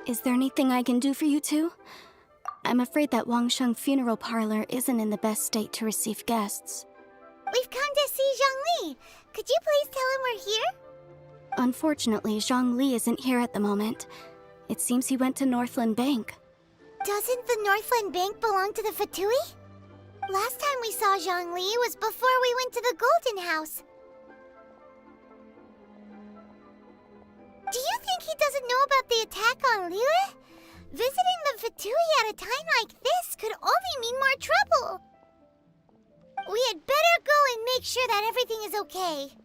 Is there anything I can do for you two? I'm afraid that Wangsheng funeral parlor isn't in the best state to receive guests. We've come to see Zhongli. Could you please tell him we're here? Unfortunately, Zhongli isn't here at the moment. It seems he went to Northland Bank. Doesn't the Northland Bank belong to the Fatui? Last time we saw Zhongli was before we went to the Golden House. Do you think he doesn't know about the attack on Liyue? Visiting the Fatui at a time like this could only mean more trouble. We had better go and make sure that everything is okay.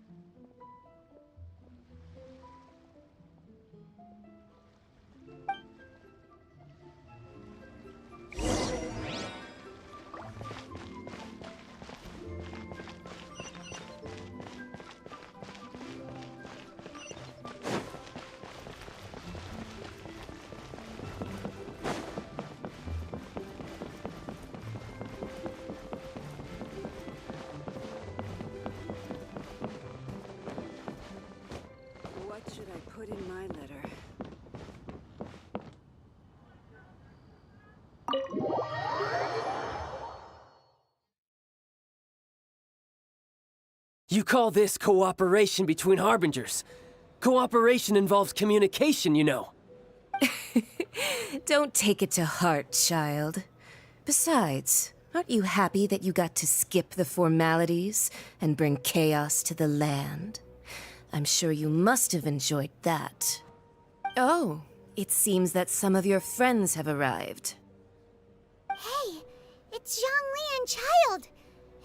What should I put in my letter? You call this cooperation between Harbingers? Cooperation involves communication, you know. Don't take it to heart, child. Besides, aren't you happy that you got to skip the formalities and bring chaos to the land? I'm sure you must have enjoyed that. Oh, it seems that some of your friends have arrived. Hey, it's Zhongli and Child.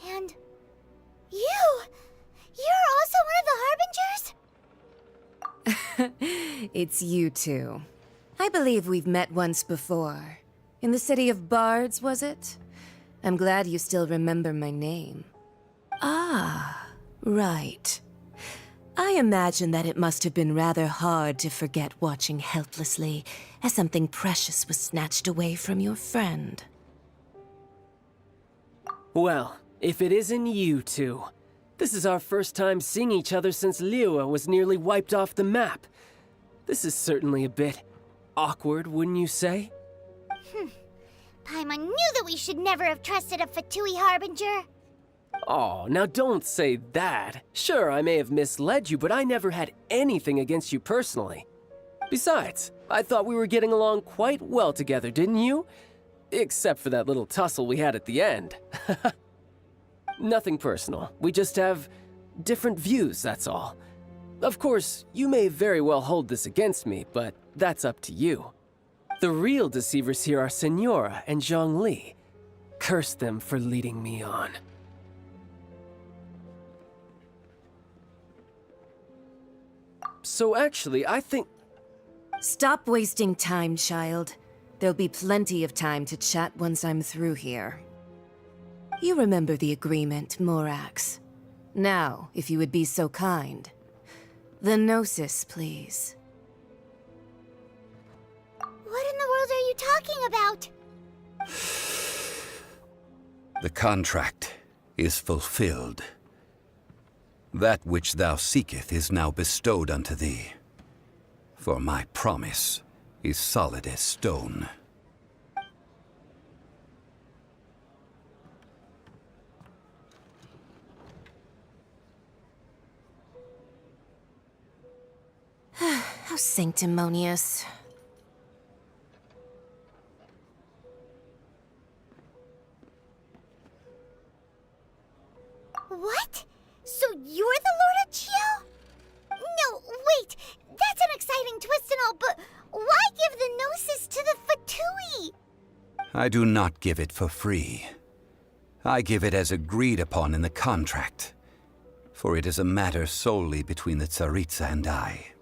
And you! You're also one of the Harbingers? It's you two. I believe we've met once before. In the city of Bards, was it? I'm glad you still remember my name. Ah, right. I imagine that it must have been rather hard to forget watching helplessly as something precious was snatched away from your friend. Well, if it isn't you two. This is our first time seeing each other since Liyue was nearly wiped off the map. This is certainly a bit awkward, wouldn't you say? Paimon knew that we should never have trusted a Fatui Harbinger. Oh, now don't say that. Sure, I may have misled you, but I never had anything against you personally. Besides, I thought we were getting along quite well together, didn't you? Except for that little tussle we had at the end. Nothing personal. We just have different views, that's all. Of course, you may very well hold this against me, but that's up to you. The real deceivers here are Senora and Zhongli. Curse them for leading me on. So actually, I think... Stop wasting time, child. There'll be plenty of time to chat once I'm through here. You remember the agreement, Morax. Now, if you would be so kind. The Gnosis, please. What in the world are you talking about? The contract is fulfilled. That which thou seeketh is now bestowed unto thee. For my promise is solid as stone. How sanctimonious. What? So you're the Lord of Chiao? No, wait! That's an exciting twist and all, but why give the Gnosis to the Fatui? I do not give it for free. I give it as agreed upon in the contract. For it is a matter solely between the Tsaritsa and I.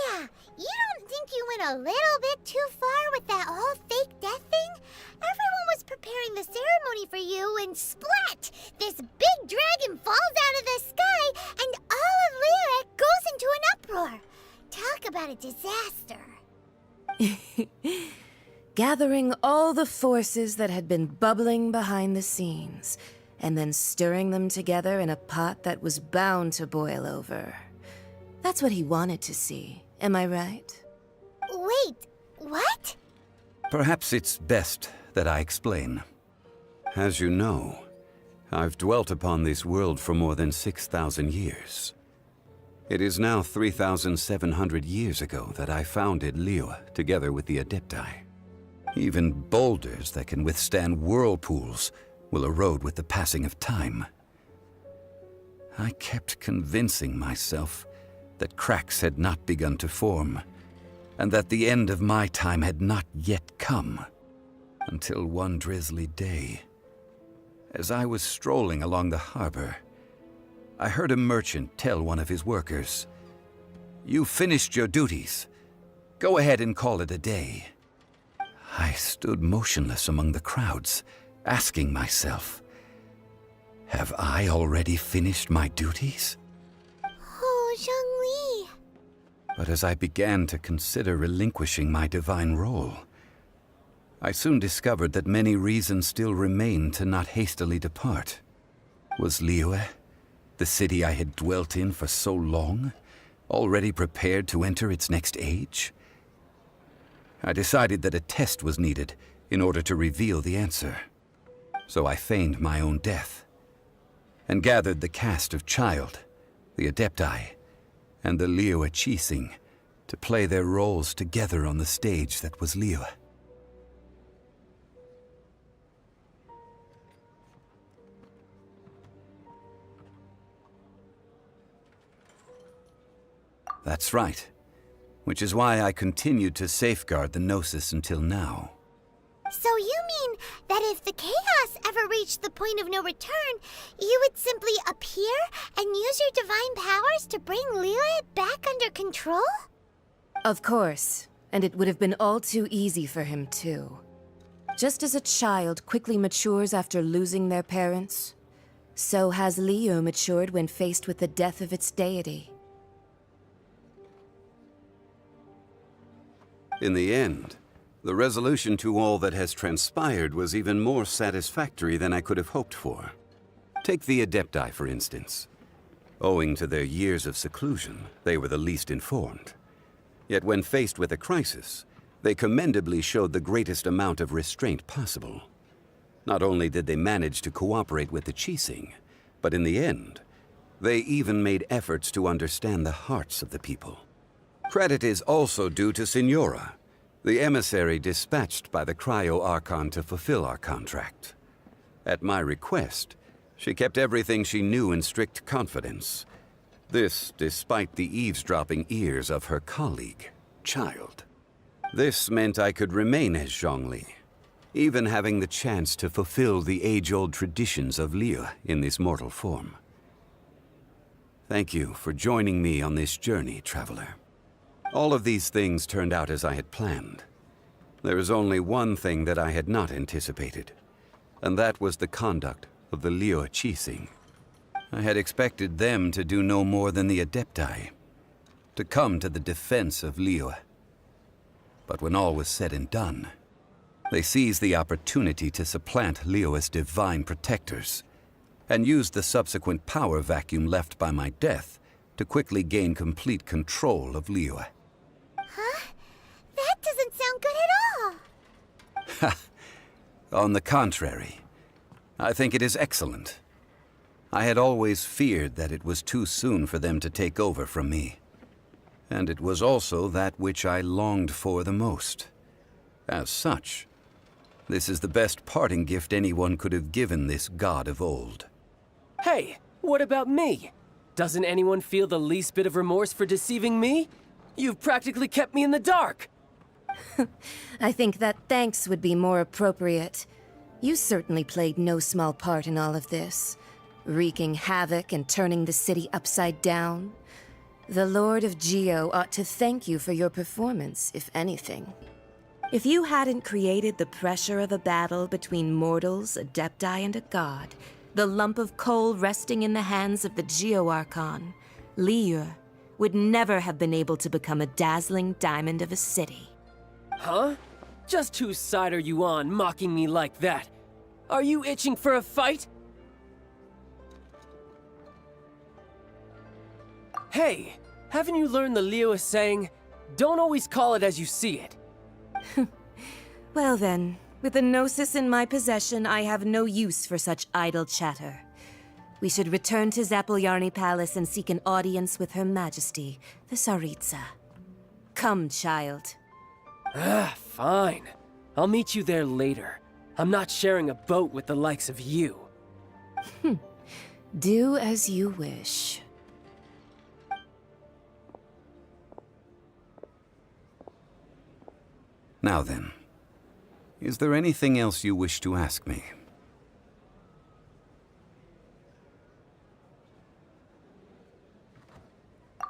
Yeah, you don't think you went a little bit too far with that whole fake death thing? Everyone was preparing the ceremony for you, and splat! This big dragon falls out of the sky, and all of Lyric goes into an uproar. Talk about a disaster. Gathering all the forces that had been bubbling behind the scenes, and then stirring them together in a pot that was bound to boil over. That's what he wanted to see, am I right? Wait, what? Perhaps it's best that I explain. As you know, I've dwelt upon this world for more than 6,000 years. It is now 3,700 years ago that I founded Liyue together with the Adepti. Even boulders that can withstand whirlpools will erode with the passing of time. I kept convincing myself that cracks had not begun to form, and that the end of my time had not yet come, until one drizzly day, as I was strolling along the harbor, I heard a merchant tell one of his workers, "You finished your duties. Go ahead and call it a day." I stood motionless among the crowds, asking myself, have I already finished my duties? Oh, Zhongli. But as I began to consider relinquishing my divine role, I soon discovered that many reasons still remained to not hastily depart. Was Liyue, the city I had dwelt in for so long, already prepared to enter its next age? I decided that a test was needed in order to reveal the answer. So I feigned my own death, and gathered the cast of Child, the Adepti, and the Liyue Qixing to play their roles together on the stage that was Liyue. That's right. Which is why I continued to safeguard the Gnosis until now. So you mean that if the chaos ever reached the point of no return, you would simply appear and use your divine powers to bring Liyue back under control? Of course, and it would have been all too easy for him too. Just as a child quickly matures after losing their parents, so has Liyue matured when faced with the death of its deity. In the end, the resolution to all that has transpired was even more satisfactory than I could have hoped for. Take the Adepti, for instance. Owing to their years of seclusion, they were the least informed. Yet when faced with a crisis, they commendably showed the greatest amount of restraint possible. Not only did they manage to cooperate with the Qixing, but in the end, they even made efforts to understand the hearts of the people. Credit is also due to Signora, the emissary dispatched by the Cryo-Archon to fulfill our contract. At my request, she kept everything she knew in strict confidence. This despite the eavesdropping ears of her colleague, Child. This meant I could remain as Zhongli, even having the chance to fulfill the age-old traditions of Liyue in this mortal form. Thank you for joining me on this journey, Traveler. All of these things turned out as I had planned. There is only one thing that I had not anticipated, and that was the conduct of the Liyue Qixing. I had expected them to do no more than the Adepti, to come to the defense of Liyue. But when all was said and done, they seized the opportunity to supplant Liyue's divine protectors, and used the subsequent power vacuum left by my death to quickly gain complete control of Liyue. Huh? That doesn't sound good at all. On the contrary, I think it is excellent. I had always feared that it was too soon for them to take over from me. And it was also that which I longed for the most. As such, this is the best parting gift anyone could have given this god of old. Hey, what about me? Doesn't anyone feel the least bit of remorse for deceiving me? You've practically kept me in the dark. I think that thanks would be more appropriate. You certainly played no small part in all of this, wreaking havoc and turning the city upside down. The Lord of Geo ought to thank you for your performance, if anything. If you hadn't created the pressure of a battle between mortals, Adepti, and a god, the lump of coal resting in the hands of the Geo-Archon, Liyue, would never have been able to become a dazzling diamond of a city. Huh? Just whose side are you on, mocking me like that? Are you itching for a fight? Hey, haven't you learned the Liyue saying, don't always call it as you see it? Well then, with the Gnosis in my possession, I have no use for such idle chatter. We should return to Zapolyarny Palace and seek an audience with Her Majesty, the Tsaritsa. Come, child. Fine. I'll meet you there later. I'm not sharing a boat with the likes of you. Do as you wish. Now then, is there anything else you wish to ask me?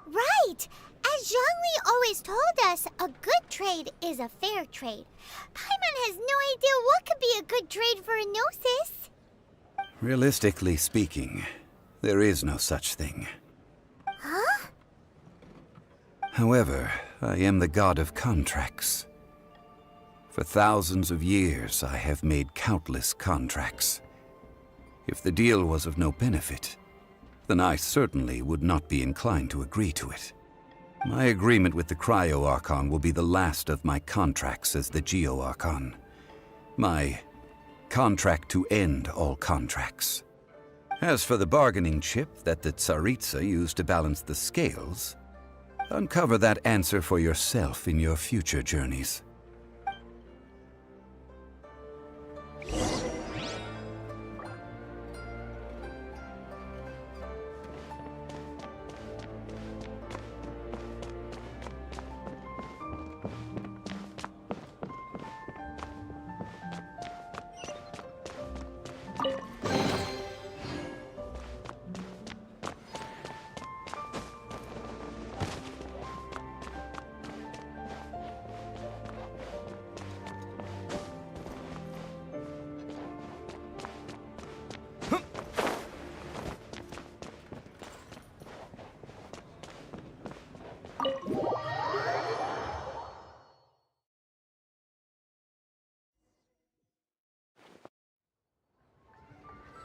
Right! As Zhongli always told us, a good trade is a fair trade. Paimon has no idea what could be a good trade for a Gnosis. Realistically speaking, there is no such thing. Huh? However, I am the god of contracts. For thousands of years, I have made countless contracts. If the deal was of no benefit, then I certainly would not be inclined to agree to it. My agreement with the Cryo-Archon will be the last of my contracts as the Geo-Archon. My contract to end all contracts. As for the bargaining chip that the Tsaritsa used to balance the scales, uncover that answer for yourself in your future journeys.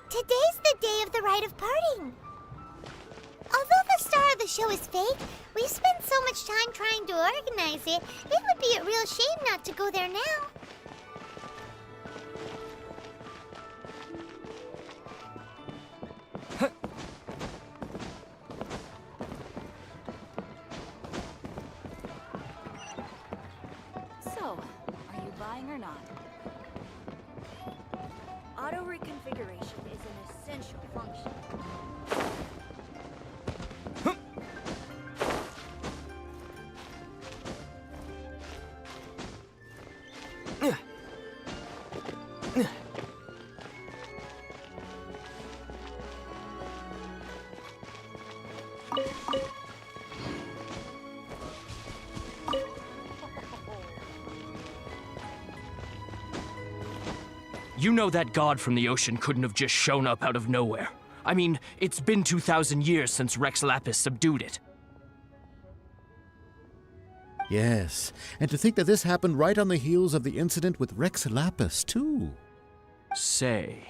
Today's the day of the rite of parting. Although the star of the show is fake, we've spent so much time trying to organize it, it would be a real shame not to go there now. So, are you buying or not? Auto reconfiguration is an essential function. You know that god from the ocean couldn't have just shown up out of nowhere. I mean, it's been 2,000 years since Rex Lapis subdued it. Yes, and to think that this happened right on the heels of the incident with Rex Lapis, too. Say,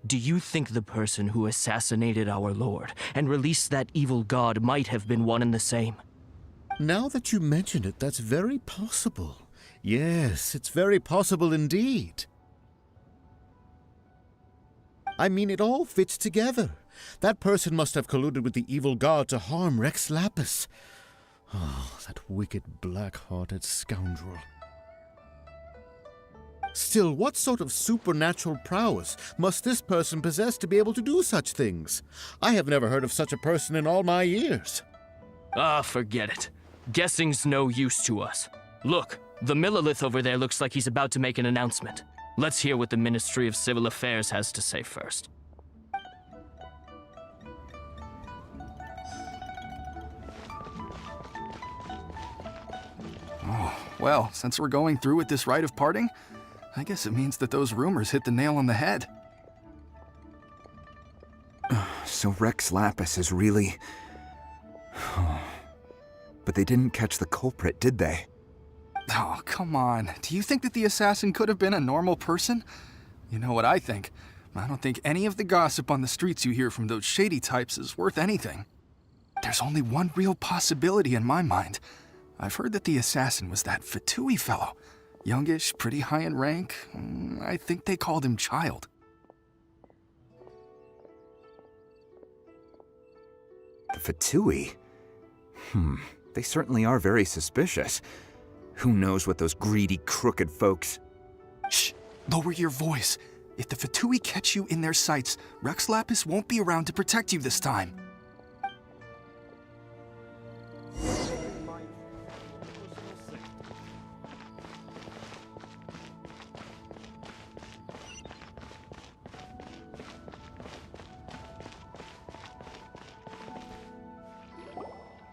do you think the person who assassinated our lord and released that evil god might have been one and the same? Now that you mention it, that's very possible. Yes, it's very possible indeed. I mean, it all fits together. That person must have colluded with the evil god to harm Rex Lapis. Oh, that wicked, black-hearted scoundrel. Still, what sort of supernatural prowess must this person possess to be able to do such things? I have never heard of such a person in all my years. Ah, forget it. Guessing's no use to us. Look, the Millilith over there looks like he's about to make an announcement. Let's hear what the Ministry of Civil Affairs has to say first. Oh, well, since we're going through with this rite of parting, I guess it means that those rumors hit the nail on the head. So Rex Lapis is really... But they didn't catch the culprit, did they? Oh, come on. Do you think that the assassin could have been a normal person? You know what I think. I don't think any of the gossip on the streets you hear from those shady types is worth anything. There's only one real possibility in my mind. I've heard that the assassin was that Fatui fellow. Youngish, pretty high in rank. I think they called him Child. The Fatui? They certainly are very suspicious. Who knows what those greedy, crooked folks... Shh! Lower your voice. If the Fatui catch you in their sights, Rex Lapis won't be around to protect you this time.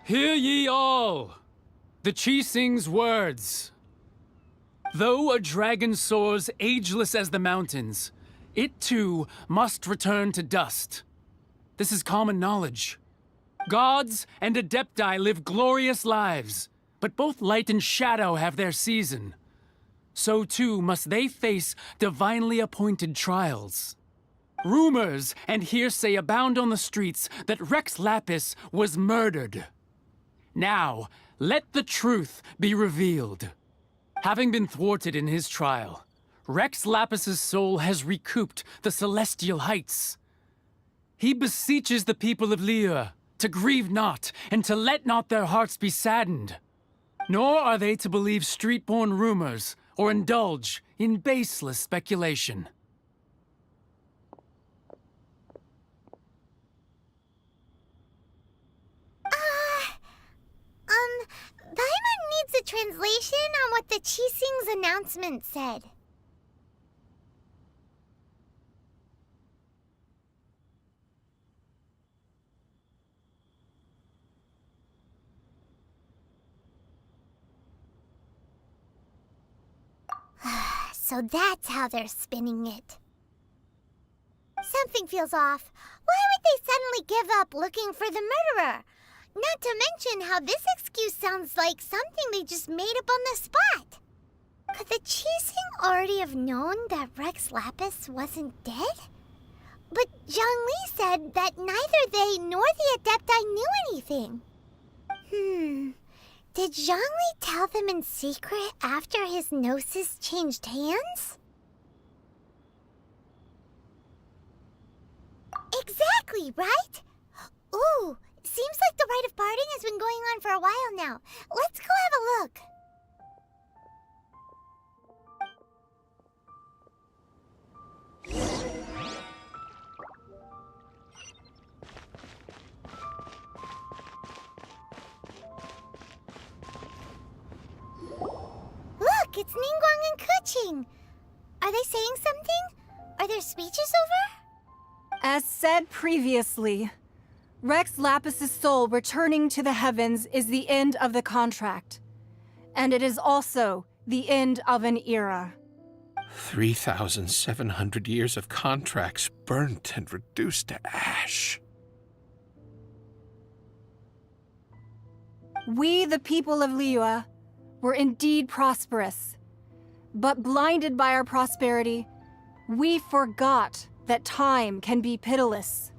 Hear ye all, the Qixing's words. Though a dragon soars ageless as the mountains, it too must return to dust. This is common knowledge. Gods and Adepti live glorious lives, but both light and shadow have their season. So too must they face divinely appointed trials. Rumors and hearsay abound on the streets that Rex Lapis was murdered. Now, let the truth be revealed. Having been thwarted in his trial, Rex Lapis's soul has recouped the celestial heights. He beseeches the people of Liyue to grieve not and to let not their hearts be saddened. Nor are they to believe street-born rumors or indulge in baseless speculation. Paimon needs a translation on what the Qixing's announcement said. So that's how they're spinning it. Something feels off. Why would they suddenly give up looking for the murderer? Not to mention how this excuse sounds like something they just made up on the spot. Could the Qixing already have known that Rex Lapis wasn't dead? But Zhongli said that neither they nor the Adepti knew anything. Did Zhongli tell them in secret after his gnosis changed hands? Exactly, right? Ooh, seems like the rite of parting has been going on for a while now. Let's go have a look. Look, it's Ningguang and Keqing. Are they saying something? Are there speeches over? As said previously, Rex Lapis's soul returning to the heavens is the end of the contract. And it is also the end of an era. 3,700 years of contracts burnt and reduced to ash. We, the people of Liyue, were indeed prosperous. But blinded by our prosperity, we forgot that time can be pitiless.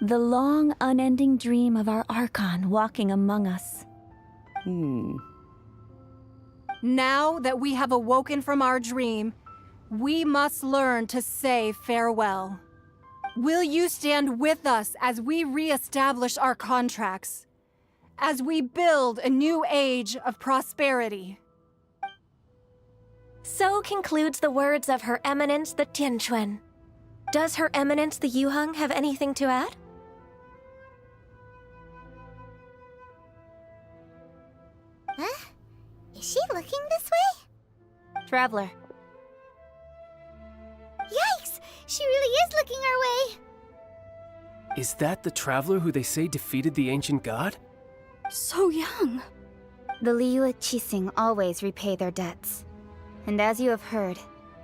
The long, unending dream of our Archon walking among us. Now that we have awoken from our dream, we must learn to say farewell. Will you stand with us as we re-establish our contracts? As we build a new age of prosperity? So concludes the words of Her Eminence the Tianquan. Does Her Eminence the Yuheng have anything to add? Huh? Is she looking this way? Traveler. Yikes! She really is looking our way! Is that the traveler who they say defeated the ancient god? So young. The Liyue Qixing always repay their debts. And as you have heard,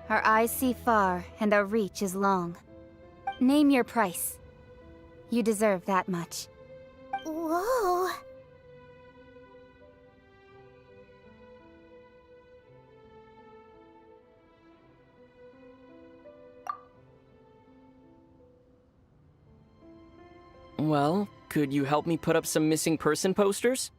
our eyes see far and our reach is long. Name your price. You deserve that much. Whoa! Well, Could you help me put up some missing person posters?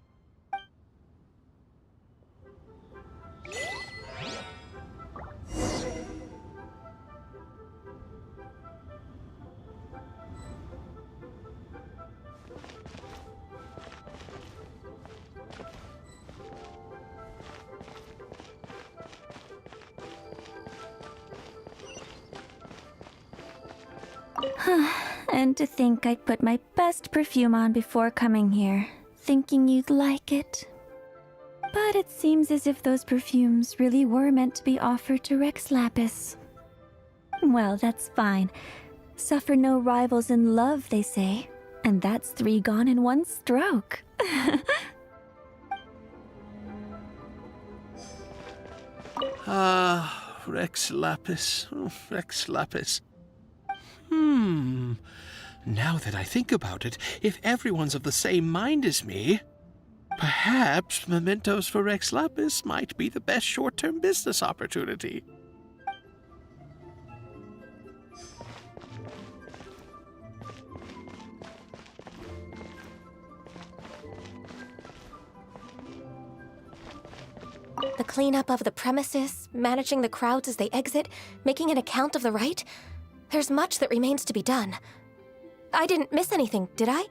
And to think I'd put my best perfume on before coming here, thinking you'd like it. But it seems as if those perfumes really were meant to be offered to Rex Lapis. Well, that's fine. Suffer no rivals in love, they say. And that's 3 gone in 1 stroke. Rex Lapis. Oh, Rex Lapis. Now that I think about it, if everyone's of the same mind as me, perhaps mementos for Rex Lapis might be the best short-term business opportunity. The cleanup of the premises, managing the crowds as they exit, making an account of the rite. There's much that remains to be done. I didn't miss anything, did I?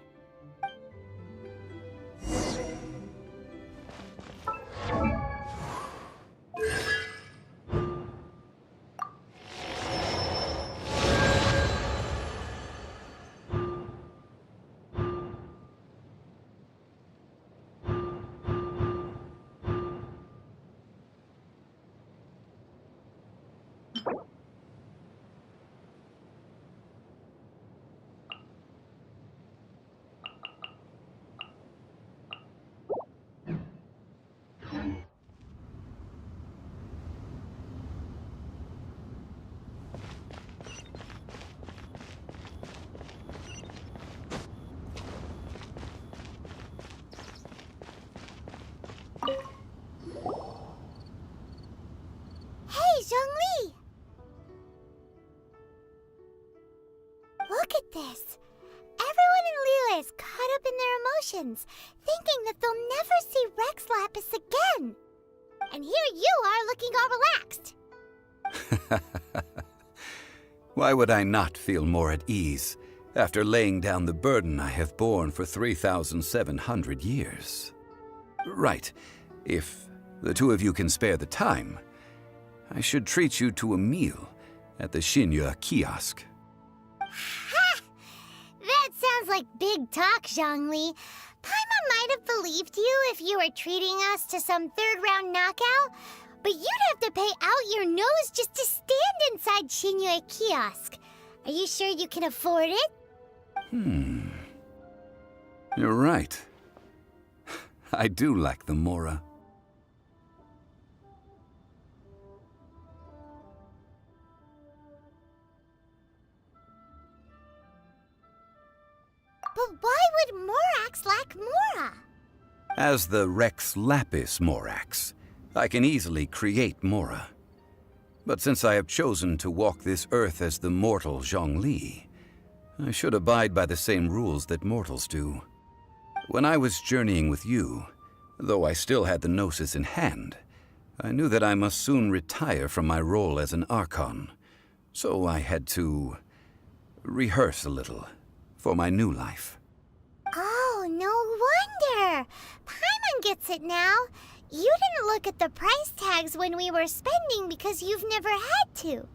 Hey, Zhongli! Look at this. Everyone in Liyue is caught up in their emotions, thinking that they'll never see Rex Lapis again. And here you are looking all relaxed. Why would I not feel more at ease after laying down the burden I have borne for 3,700 years? Right. If the 2 of you can spare the time, I should treat you to a meal at the Shinya kiosk. Ha! That sounds like big talk, Zhongli. Paimon might have believed you if you were treating us to some 3rd-round knockout, but you'd have to pay out your nose just to stand inside Shinya kiosk. Are you sure you can afford it? You're right. I do lack the mora. But why would Morax lack mora? As the Rex Lapis Morax, I can easily create mora. But since I have chosen to walk this earth as the mortal Zhongli, I should abide by the same rules that mortals do. When I was journeying with you, though I still had the Gnosis in hand, I knew that I must soon retire from my role as an Archon, so I had to rehearse a little for my new life. Oh, no wonder! Paimon gets it now. You didn't look at the price tags when we were spending because you've never had to.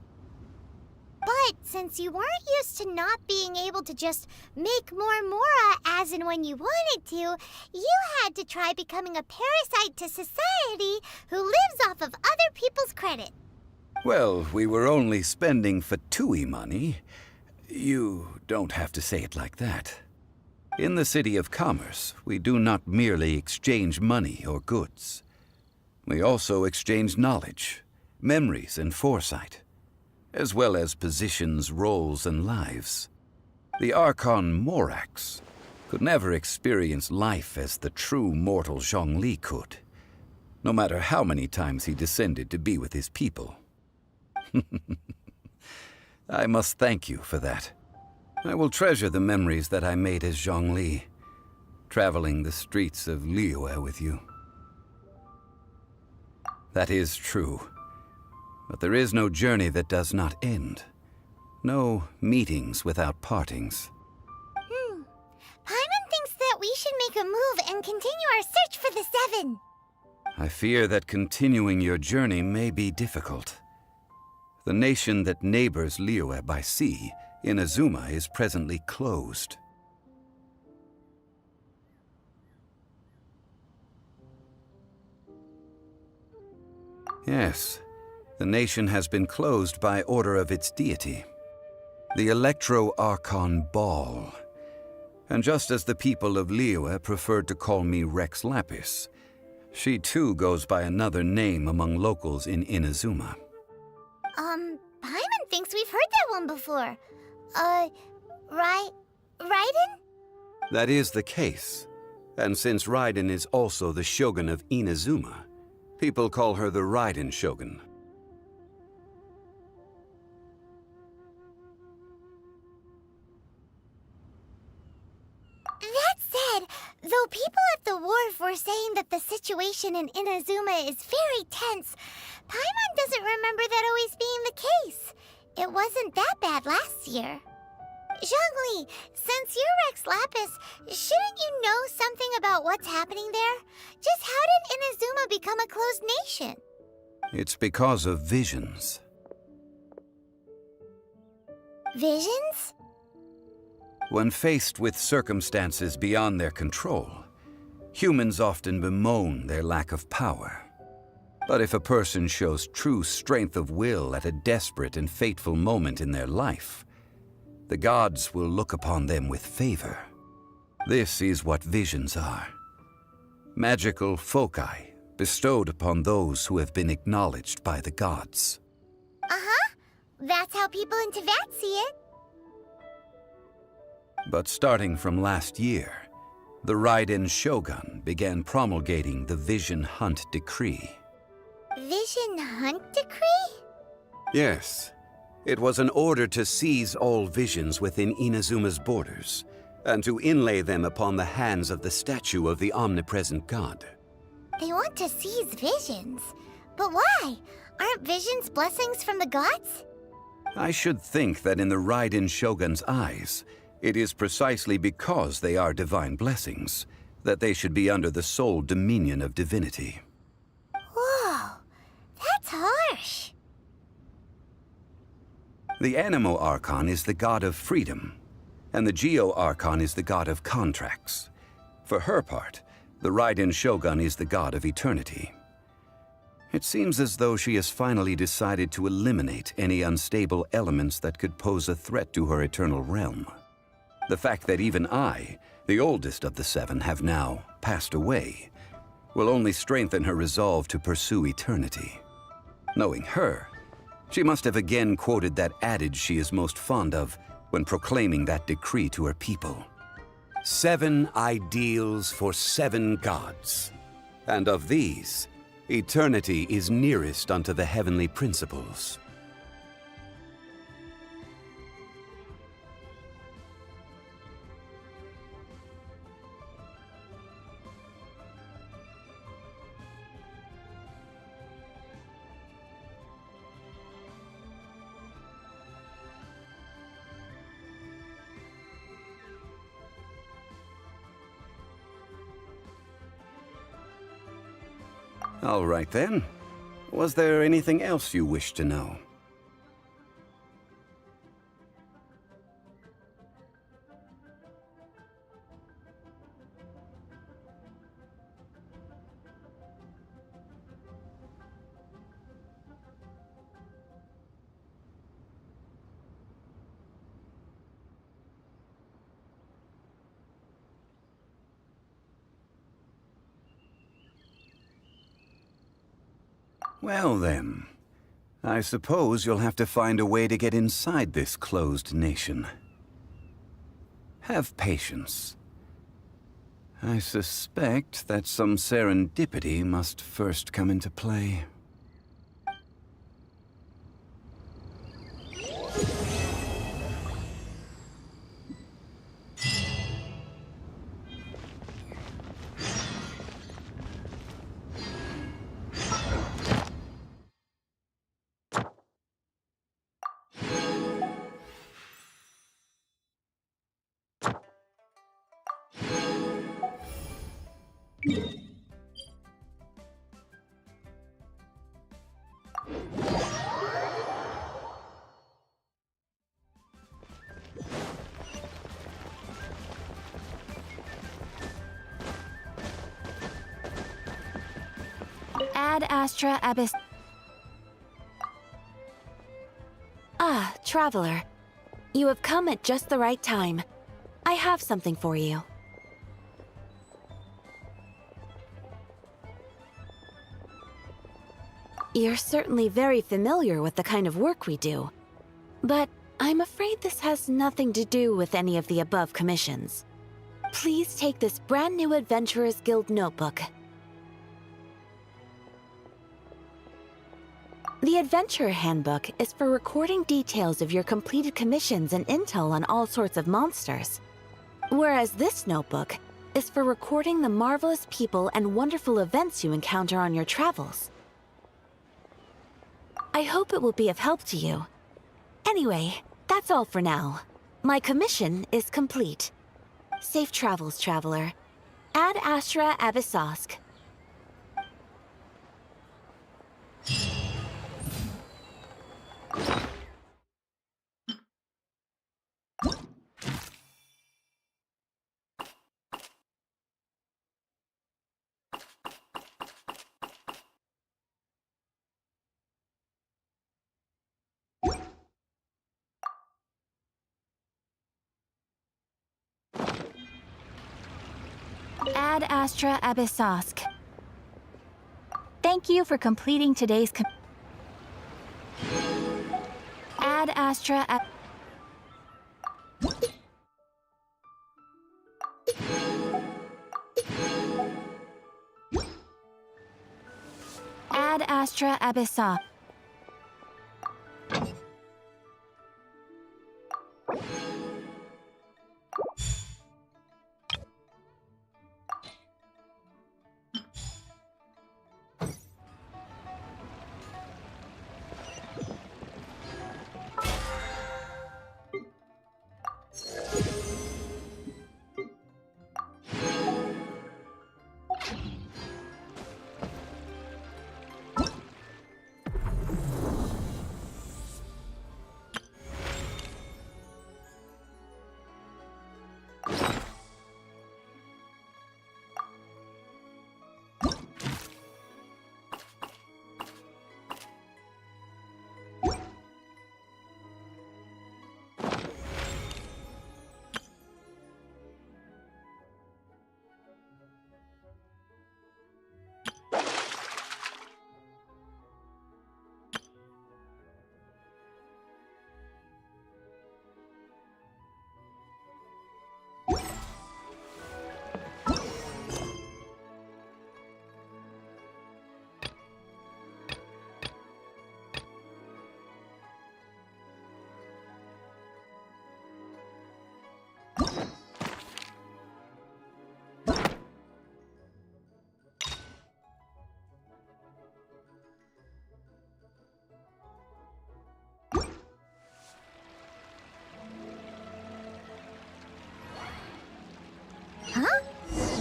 But since you weren't used to not being able to just make more mora as and when you wanted to, you had to try becoming a parasite to society who lives off of other people's credit. Well, we were only spending Fatui money. You don't have to say it like that. In the City of Commerce, we do not merely exchange money or goods. We also exchange knowledge, memories, and foresight, as well as positions, roles, and lives. The Archon Morax could never experience life as the true mortal Zhongli could, no matter how many times he descended to be with his people. I must thank you for that. I will treasure the memories that I made as Zhongli, traveling the streets of Liyue with you. That is true. But there is no journey that does not end. No meetings without partings. Paimon thinks that we should make a move and continue our search for the Seven. I fear that continuing your journey may be difficult. The nation that neighbors Liyue by sea, Inazuma, is presently closed. Yes, the nation has been closed by order of its deity, the Electro-Archon Ball. And just as the people of Liyue preferred to call me Rex Lapis, she too goes by another name among locals in Inazuma. Paimon thinks we've heard that one before. Raiden? That is the case. And since Raiden is also the shogun of Inazuma, people call her the Raiden Shogun. That said, though people at the wharf were saying that the situation in Inazuma is very tense, Paimon doesn't remember that always being the case. It wasn't that bad last year. Zhongli, since you're Rex Lapis, shouldn't you know something about what's happening there? Just how did Inazuma become a closed nation? It's because of visions. Visions? When faced with circumstances beyond their control, humans often bemoan their lack of power. But if a person shows true strength of will at a desperate and fateful moment in their life, the gods will look upon them with favor. This is what visions are. Magical foci bestowed upon those who have been acknowledged by the gods. Uh-huh. That's how people in Teyvat see it. But starting from last year, the Raiden Shogun began promulgating the Vision Hunt Decree. Vision Hunt Decree? Yes. It was an order to seize all visions within Inazuma's borders, and to inlay them upon the hands of the statue of the omnipresent god. They want to seize visions. But why? Aren't visions blessings from the gods? I should think that in the Raiden Shogun's eyes, it is precisely because they are divine blessings that they should be under the sole dominion of divinity. Whoa, that's harsh. The Anemo Archon is the god of freedom, and the Geo Archon is the god of contracts. For her part, the Raiden Shogun is the god of eternity. It seems as though she has finally decided to eliminate any unstable elements that could pose a threat to her eternal realm. The fact that even I, the oldest of the seven, have now passed away, will only strengthen her resolve to pursue eternity. Knowing her, she must have again quoted that adage she is most fond of when proclaiming that decree to her people. 7 ideals for 7 gods, and of these, eternity is nearest unto the heavenly principles. All right then. Was there anything else you wished to know? Well then, I suppose you'll have to find a way to get inside this closed nation. Have patience. I suspect that some serendipity must first come into play. Ad Astra Abyss. Ah, traveler. You have come at just the right time. I have something for you. You're certainly very familiar with the kind of work we do. But I'm afraid this has nothing to do with any of the above commissions. Please take this brand new Adventurers Guild notebook. The Adventurer Handbook is for recording details of your completed commissions and intel on all sorts of monsters. Whereas this notebook is for recording the marvelous people and wonderful events you encounter on your travels. I hope it will be of help to you. Anyway, that's all for now. My commission is complete. Safe travels, traveler. Ad Astra Abyssosk. Ad Astra Abyssosk. Thank you for completing today's Ad Astra Ad Astra Abyssosk. Huh?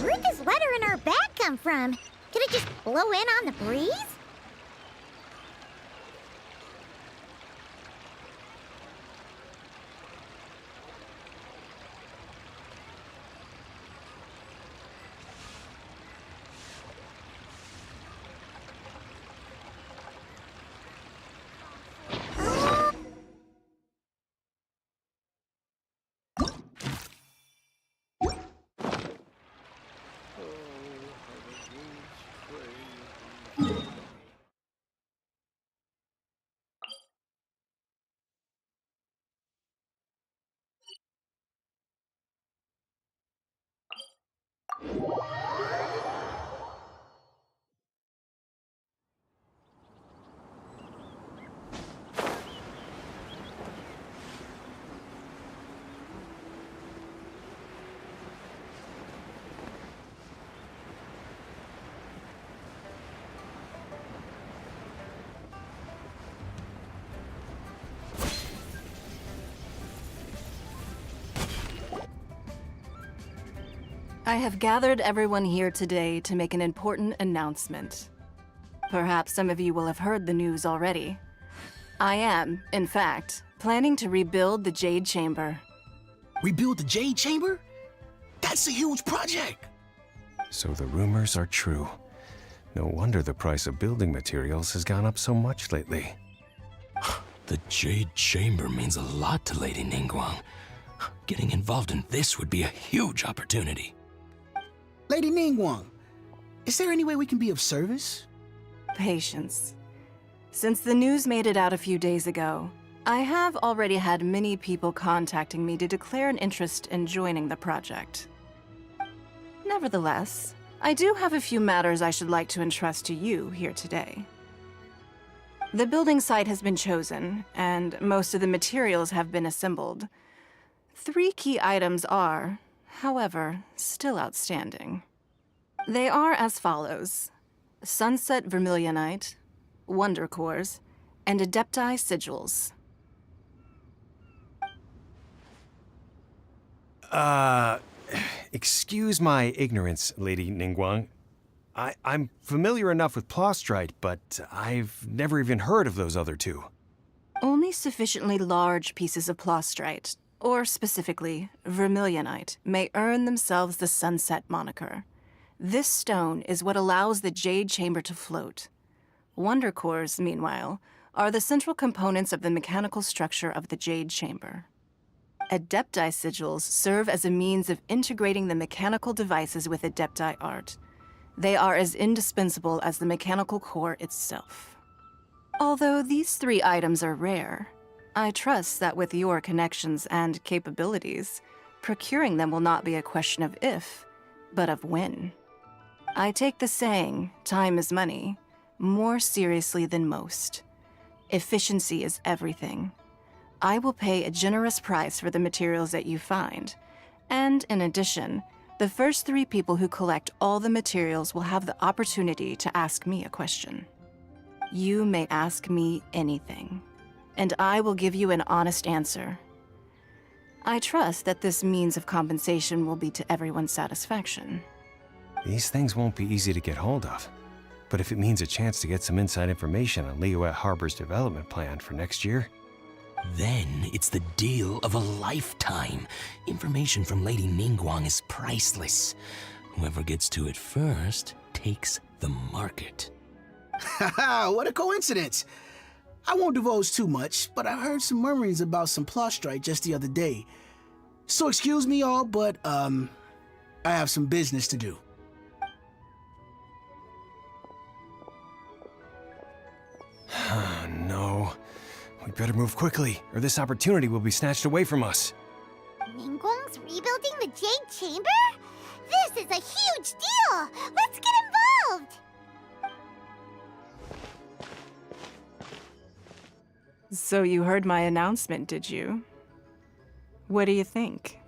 Where'd this letter in our bag come from? Did it just blow in on the breeze? I have gathered everyone here today to make an important announcement. Perhaps some of you will have heard the news already. I am, in fact, planning to rebuild the Jade Chamber. Rebuild the Jade Chamber? That's a huge project! So the rumors are true. No wonder the price of building materials has gone up so much lately. The Jade Chamber means a lot to Lady Ningguang. Getting involved in this would be a huge opportunity. Lady Ningguang, is there any way we can be of service? Patience. Since the news made it out a few days ago, I have already had many people contacting me to declare an interest in joining the project. Nevertheless, I do have a few matters I should like to entrust to you here today. The building site has been chosen, and most of the materials have been assembled. 3 key items are, however, still outstanding. They are as follows: Sunset Vermilionite, Wonder Cores, and Adepti Sigils. Excuse my ignorance, Lady Ningguang. I'm familiar enough with Plostrite, but I've never even heard of those other 2. Only sufficiently large pieces of Plostrite, or specifically Vermilionite, may earn themselves the Sunset moniker. This stone is what allows the Jade Chamber to float. Wonder Cores, meanwhile, are the central components of the mechanical structure of the Jade Chamber. Adepti Sigils serve as a means of integrating the mechanical devices with Adepti art. They are as indispensable as the mechanical core itself. Although these 3 items are rare, I trust that with your connections and capabilities, procuring them will not be a question of if, but of when. I take the saying, time is money, more seriously than most. Efficiency is everything. I will pay a generous price for the materials that you find, and in addition, the first 3 people who collect all the materials will have the opportunity to ask me a question. You may ask me anything, and I will give you an honest answer. I trust that this means of compensation will be to everyone's satisfaction. These things won't be easy to get hold of. But if it means a chance to get some inside information on Liyuet Harbor's development plan for next year... Then it's the deal of a lifetime. Information from Lady Ningguang is priceless. Whoever gets to it first takes the market. Haha, what a coincidence! I won't divulge too much, but I heard some murmurings about some Plostrite just the other day. So excuse me all, but, I have some business to do. No. We better move quickly, or this opportunity will be snatched away from us. Ningguang's rebuilding the Jade Chamber? This is a huge deal! Let's get involved! So you heard my announcement, did you? What do you think?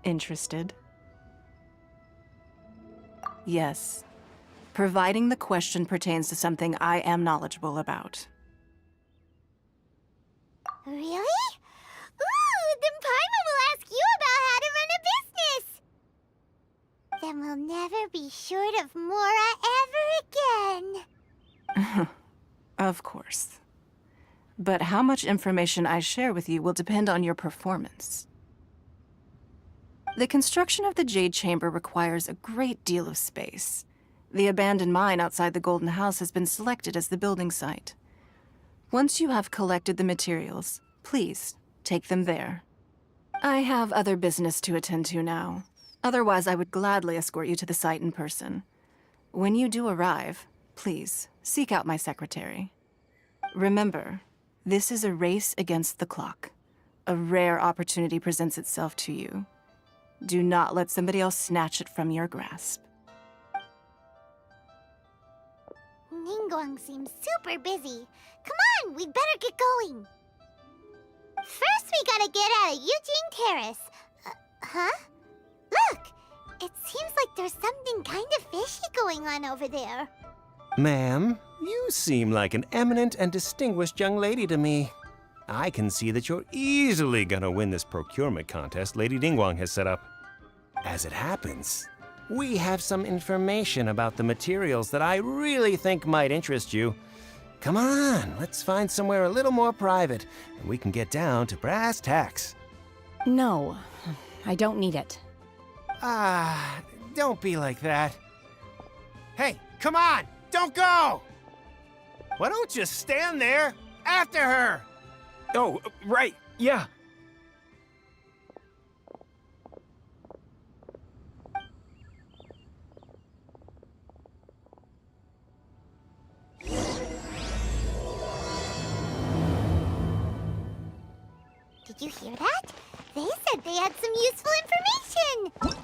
Interested? Yes. Providing the question pertains to something I am knowledgeable about. Really? Ooh, then Paimon will ask you about how to run a business! Then we'll never be short of Mora ever again. Of course. But how much information I share with you will depend on your performance. The construction of the Jade Chamber requires a great deal of space. The abandoned mine outside the Golden House has been selected as the building site. Once you have collected the materials, please take them there. I have other business to attend to now. Otherwise, I would gladly escort you to the site in person. When you do arrive, please seek out my secretary. Remember, this is a race against the clock. A rare opportunity presents itself to you. Do not let somebody else snatch it from your grasp. Ningguang seems super busy. Come on, we better get going. First, we gotta get out of Eugene Terrace. Huh? Look! It seems like there's something kind of fishy going on over there. Ma'am, you seem like an eminent and distinguished young lady to me. I can see that you're easily gonna win this procurement contest Lady Ningguang has set up. As it happens, we have some information about the materials that I really think might interest you. Come on, let's find somewhere a little more private, and we can get down to brass tacks. No, I don't need it. Don't be like that. Hey, come on! Don't go! Why don't you stand there after her? Oh, right, yeah. Did you hear that? They said they had some useful information!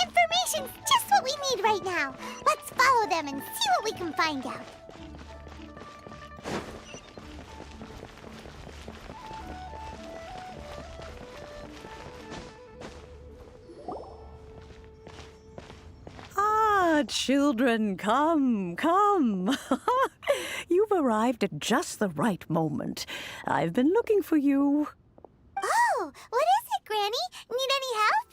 Information's just what we need right now. Let's follow them and see what we can find out. Ah, children, come, come. You've arrived at just the right moment. I've been looking for you. Oh, what is it, Granny? Need any help?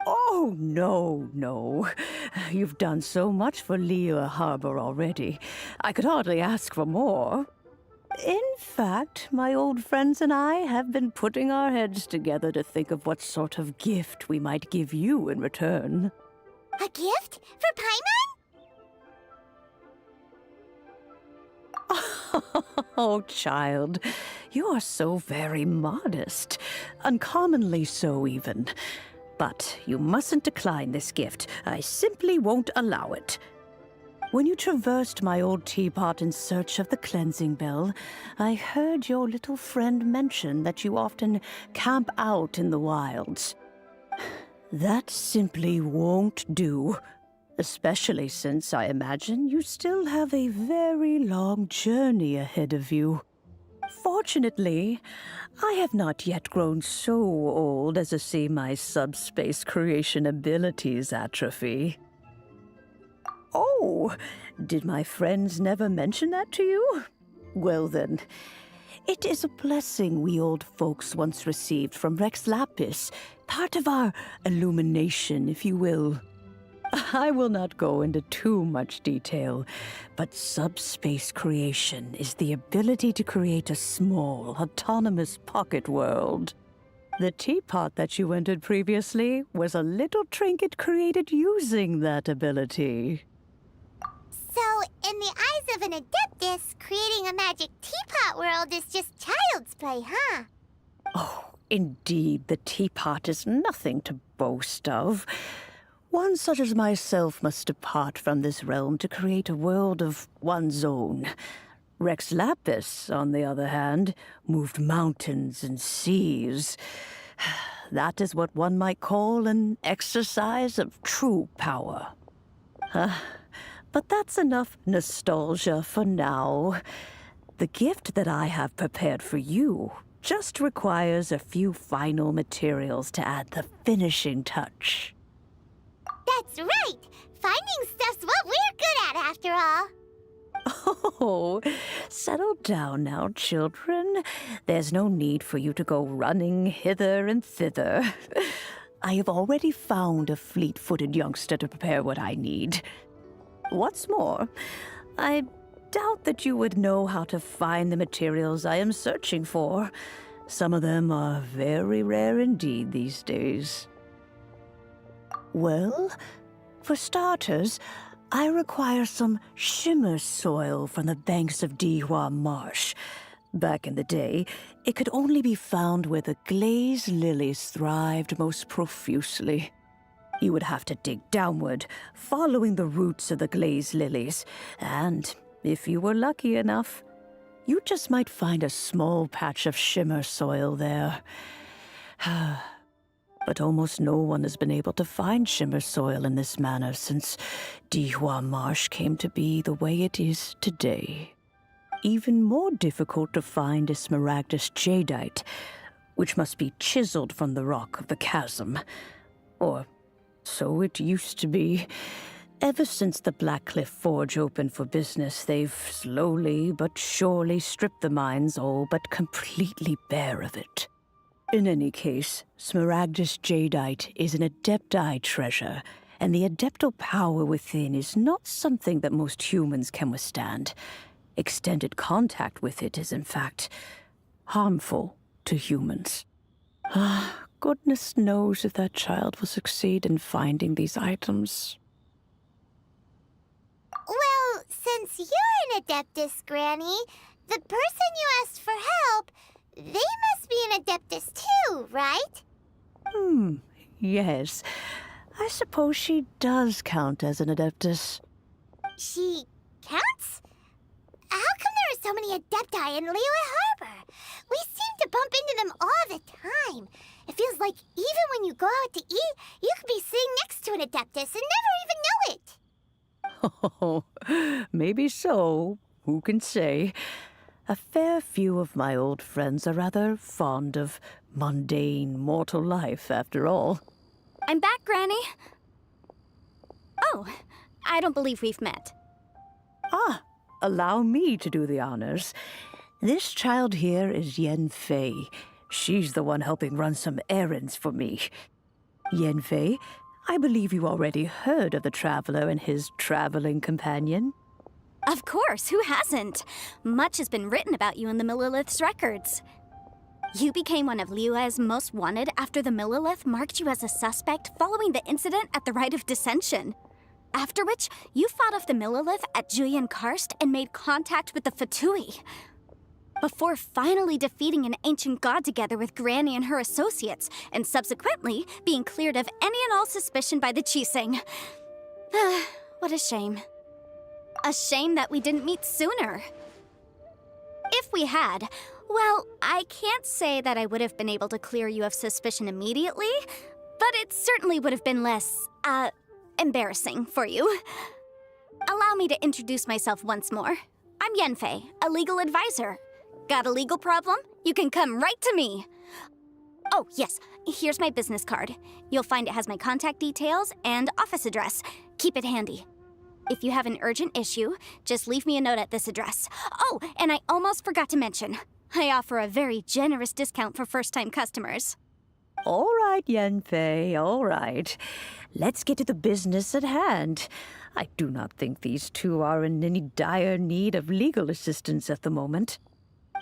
Oh, no, no. You've done so much for Liyue Harbor already. I could hardly ask for more. In fact, my old friends and I have been putting our heads together to think of what sort of gift we might give you in return. A gift? For Paimon? Oh, child, you are so very modest. Uncommonly so, even. But you mustn't decline this gift. I simply won't allow it. When you traversed my old teapot in search of the cleansing bell, I heard your little friend mention that you often camp out in the wilds. That simply won't do. Especially since I imagine you still have a very long journey ahead of you. Fortunately, I have not yet grown so old as to see my subspace creation abilities atrophy. Oh, did my friends never mention that to you? Well then, it is a blessing we old folks once received from Rex Lapis, part of our illumination, if you will. I will not go into too much detail, but subspace creation is the ability to create a small, autonomous pocket world. The teapot that you entered previously was a little trinket created using that ability. So, in the eyes of an Adeptus, creating a magic teapot world is just child's play, huh? Oh, indeed, the teapot is nothing to boast of. One such as myself must depart from this realm to create a world of one's own. Rex Lapis, on the other hand, moved mountains and seas. That is what one might call an exercise of true power. But that's enough nostalgia for now. The gift that I have prepared for you just requires a few final materials to add the finishing touch. That's right! Finding stuff's what we're good at, after all. Oh, settle down now, children. There's no need for you to go running hither and thither. I have already found a fleet-footed youngster to prepare what I need. What's more, I doubt that you would know how to find the materials I am searching for. Some of them are very rare indeed these days. Well, for starters, I require some shimmer soil from the banks of Dihua Marsh. Back in the day, it could only be found where the glaze lilies thrived most profusely. You would have to dig downward, following the roots of the glaze lilies, and if you were lucky enough, you just might find a small patch of shimmer soil there. But almost no one has been able to find shimmer soil in this manner since Dihua Marsh came to be the way it is today. Even more difficult to find is smaragdus jadeite, which must be chiseled from the rock of the chasm. Or so it used to be. Ever since the Blackcliff Forge opened for business, they've slowly but surely stripped the mines all but completely bare of it. In any case, Smaragdus Jadeite is an Adepti treasure, and the Adeptal power within is not something that most humans can withstand. Extended contact with it is, in fact, harmful to humans. Goodness knows if that child will succeed in finding these items. Well, since you're an Adeptus, Granny, the person you asked for help, they must be an Adeptus too, right? Yes. I suppose she does count as an Adeptus. She counts? How come there are so many Adepti in Liyue Harbor? We seem to bump into them all the time. It feels like even when you go out to eat, you could be sitting next to an Adeptus and never even know it. Oh, maybe so. Who can say? A fair few of my old friends are rather fond of mundane mortal life, after all. I'm back, Granny. Oh, I don't believe we've met. Allow me to do the honors. This child here is Yen Fei. She's the one helping run some errands for me. Yen Fei, I believe you already heard of the Traveler and his traveling companion. Of course, who hasn't? Much has been written about you in the Millilith's records. You became one of Liyue's most wanted after the Millilith marked you as a suspect following the incident at the Rite of Dissension. After which, you fought off the Millilith at Julian Karst and made contact with the Fatui. Before finally defeating an ancient god together with Granny and her associates, and subsequently being cleared of any and all suspicion by the Qixing. What a shame. A shame that we didn't meet sooner. If we had, well, I can't say that I would have been able to clear you of suspicion immediately, but it certainly would have been less, embarrassing for you. Allow me to introduce myself once more. I'm Yenfei, a legal advisor. Got a legal problem? You can come right to me. Oh, yes, here's my business card. You'll find it has my contact details and office address. Keep it handy. If you have an urgent issue, just leave me a note at this address. Oh, and I almost forgot to mention, I offer a very generous discount for first-time customers. All right, Yenfei, all right. Let's get to the business at hand. I do not think these two are in any dire need of legal assistance at the moment.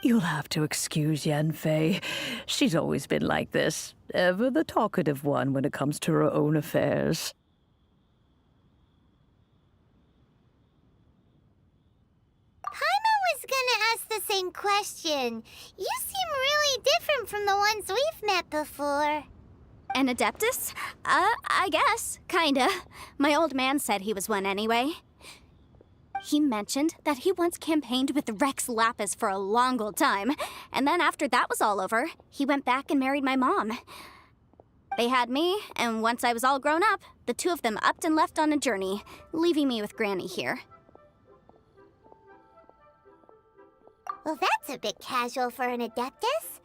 You'll have to excuse Yenfei. She's always been like this, ever the talkative one when it comes to her own affairs. Paimon was gonna ask the same question. You seem really different from the ones we've met before. An Adeptus? I guess. Kinda. My old man said he was one anyway. He mentioned that he once campaigned with Rex Lapis for a long old time, and then after that was all over, he went back and married my mom. They had me, and once I was all grown up, the two of them upped and left on a journey, leaving me with Granny here. Well, that's a bit casual for an Adeptus.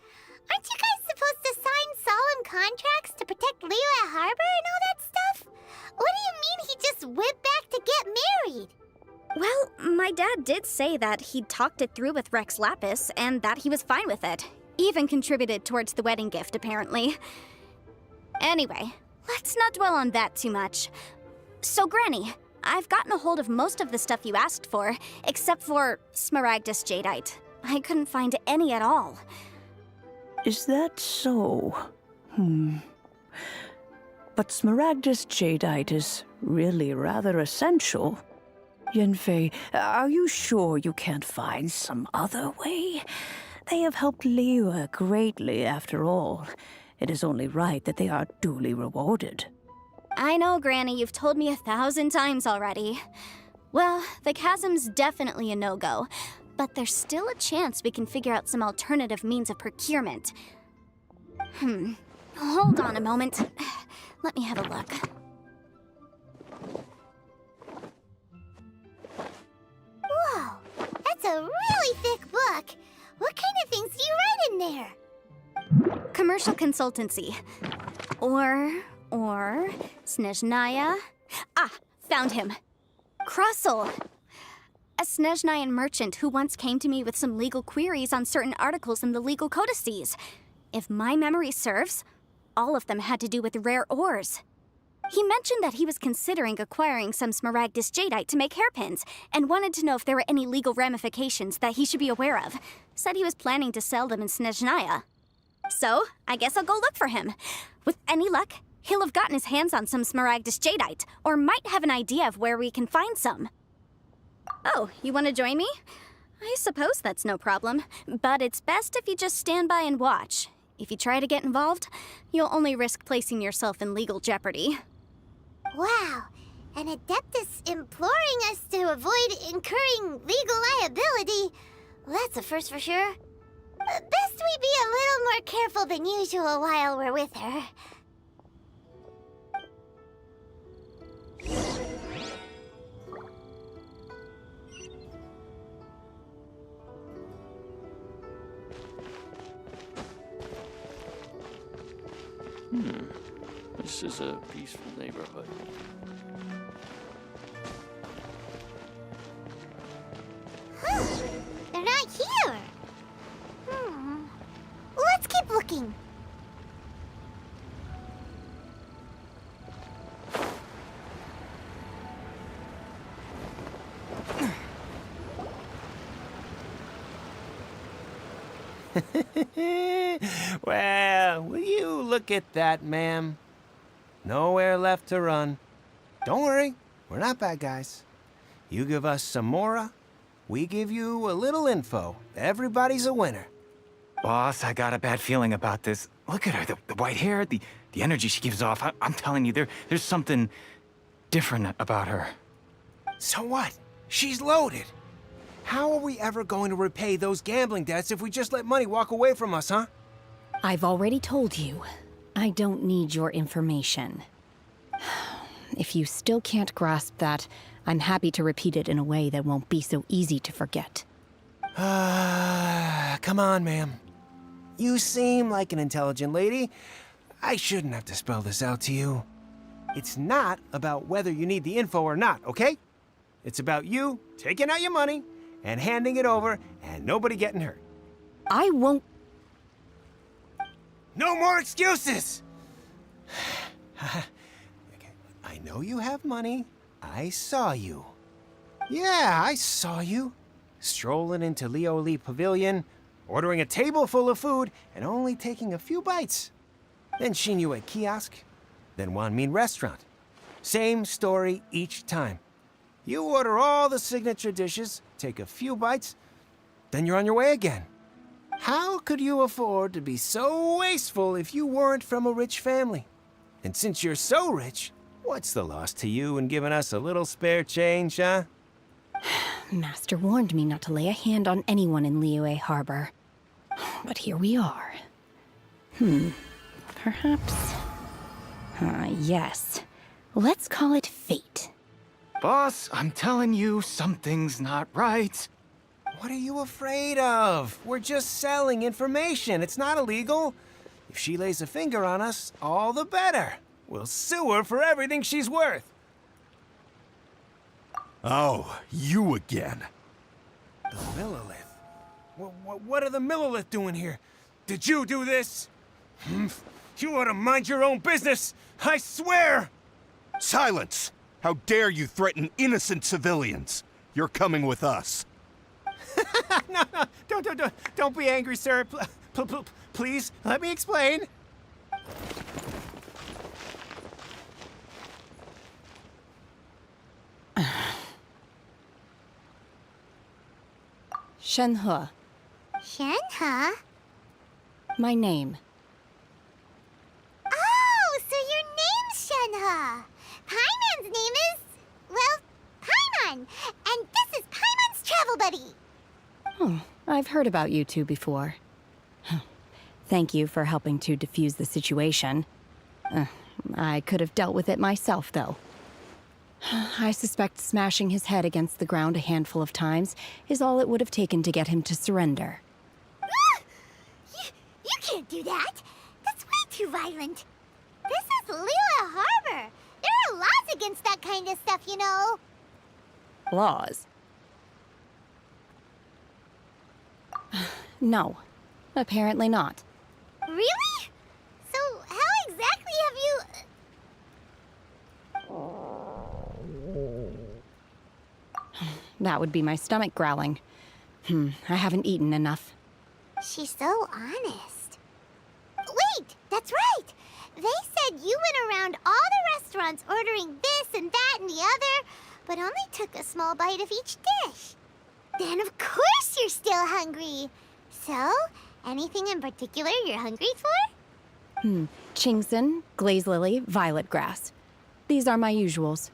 Aren't you guys supposed to sign solemn contracts to protect Liyue Harbor and all that stuff? What do you mean he just went back to get married? Well, my dad did say that he'd talked it through with Rex Lapis and that he was fine with it. Even contributed towards the wedding gift, apparently. Anyway, let's not dwell on that too much. So, Granny, I've gotten a hold of most of the stuff you asked for, except for Smaragdus Jadeite. I couldn't find any at all. Is that so? But Smaragdus Jadeite is really rather essential. Yenfei, are you sure you can't find some other way? They have helped Liyue greatly, after all. It is only right that they are duly rewarded. I know, Granny, you've told me 1,000 times already. Well, the chasm's definitely a no-go, but there's still a chance we can figure out some alternative means of procurement. Hold on a moment. Let me have a look. Whoa, that's a really thick book. What kind of things do you write in there? Commercial consultancy. Or, Snezhnaya. Ah, found him. Krusel. A Snezhnayan merchant who once came to me with some legal queries on certain articles in the legal codices. If my memory serves, all of them had to do with rare ores. He mentioned that he was considering acquiring some smaragdus jadeite to make hairpins, and wanted to know if there were any legal ramifications that he should be aware of. Said he was planning to sell them in Snezhnaya. So, I guess I'll go look for him. With any luck, he'll have gotten his hands on some smaragdus jadeite, or might have an idea of where we can find some. Oh, you want to join me? I suppose that's no problem, but it's best if you just stand by and watch. If you try to get involved, you'll only risk placing yourself in legal jeopardy. Wow, an Adeptus imploring us to avoid incurring legal liability. Well, that's a first for sure. Best we be a little more careful than usual while we're with her. This is a peaceful neighborhood. They're not here. Let's keep looking. Well, will you look at that, ma'am? Nowhere left to run. Don't worry, we're not bad guys. You give us some mora, we give you a little info. Everybody's a winner. Boss, I got a bad feeling about this. Look at her, the white hair, the energy she gives off. I'm telling you, there's something different about her. So what? She's loaded. How are we ever going to repay those gambling debts if we just let money walk away from us, huh? I've already told you. I don't need your information. If you still can't grasp that, I'm happy to repeat it in a way that won't be so easy to forget. Come on, ma'am. You seem like an intelligent lady. I shouldn't have to spell this out to you. It's not about whether you need the info or not, okay? It's about you taking out your money and handing it over and nobody getting hurt. I won't... No more excuses! Okay, I know you have money. I saw you. Yeah, I saw you. Strolling into Leo Lee Pavilion, ordering a table full of food, and only taking a few bites. Then Shinyu at kiosk, then Wanmin restaurant. Same story each time. You order all the signature dishes, take a few bites, then you're on your way again. How could you afford to be so wasteful if you weren't from a rich family? And since you're so rich, what's the loss to you in giving us a little spare change, huh? Master warned me not to lay a hand on anyone in Liyue Harbor. But here we are. Perhaps... yes. Let's call it fate. Boss, I'm telling you, something's not right. What are you afraid of? We're just selling information. It's not illegal. If she lays a finger on us, all the better. We'll sue her for everything she's worth. Oh, you again. The Millilith. What are the Millilith doing here? Did you do this? You ought to mind your own business, I swear! Silence! How dare you threaten innocent civilians? You're coming with us. No, don't be angry, sir. Please, let me explain. Shenhe. Shenhe? My name. Oh, so your name's Shenhe. Paimon's name is, well, Paimon. And this is Paimon's travel buddy. Oh, I've heard about you two before. Thank you for helping to defuse the situation. I could have dealt with it myself, though. I suspect smashing his head against the ground a handful of times is all it would have taken to get him to surrender. You can't do that. too violent. This is Lila Harbor. There are laws against that kind of stuff, you know. Laws? No, apparently not. Really? So how exactly have you... That would be my stomach growling. I haven't eaten enough. She's so honest. Wait, that's right. They said you went around all the restaurants ordering this and that and the other, but only took a small bite of each dish. Then of course you're still hungry. So, anything in particular you're hungry for? Chingson, glaze lily, violet grass. These are my usuals.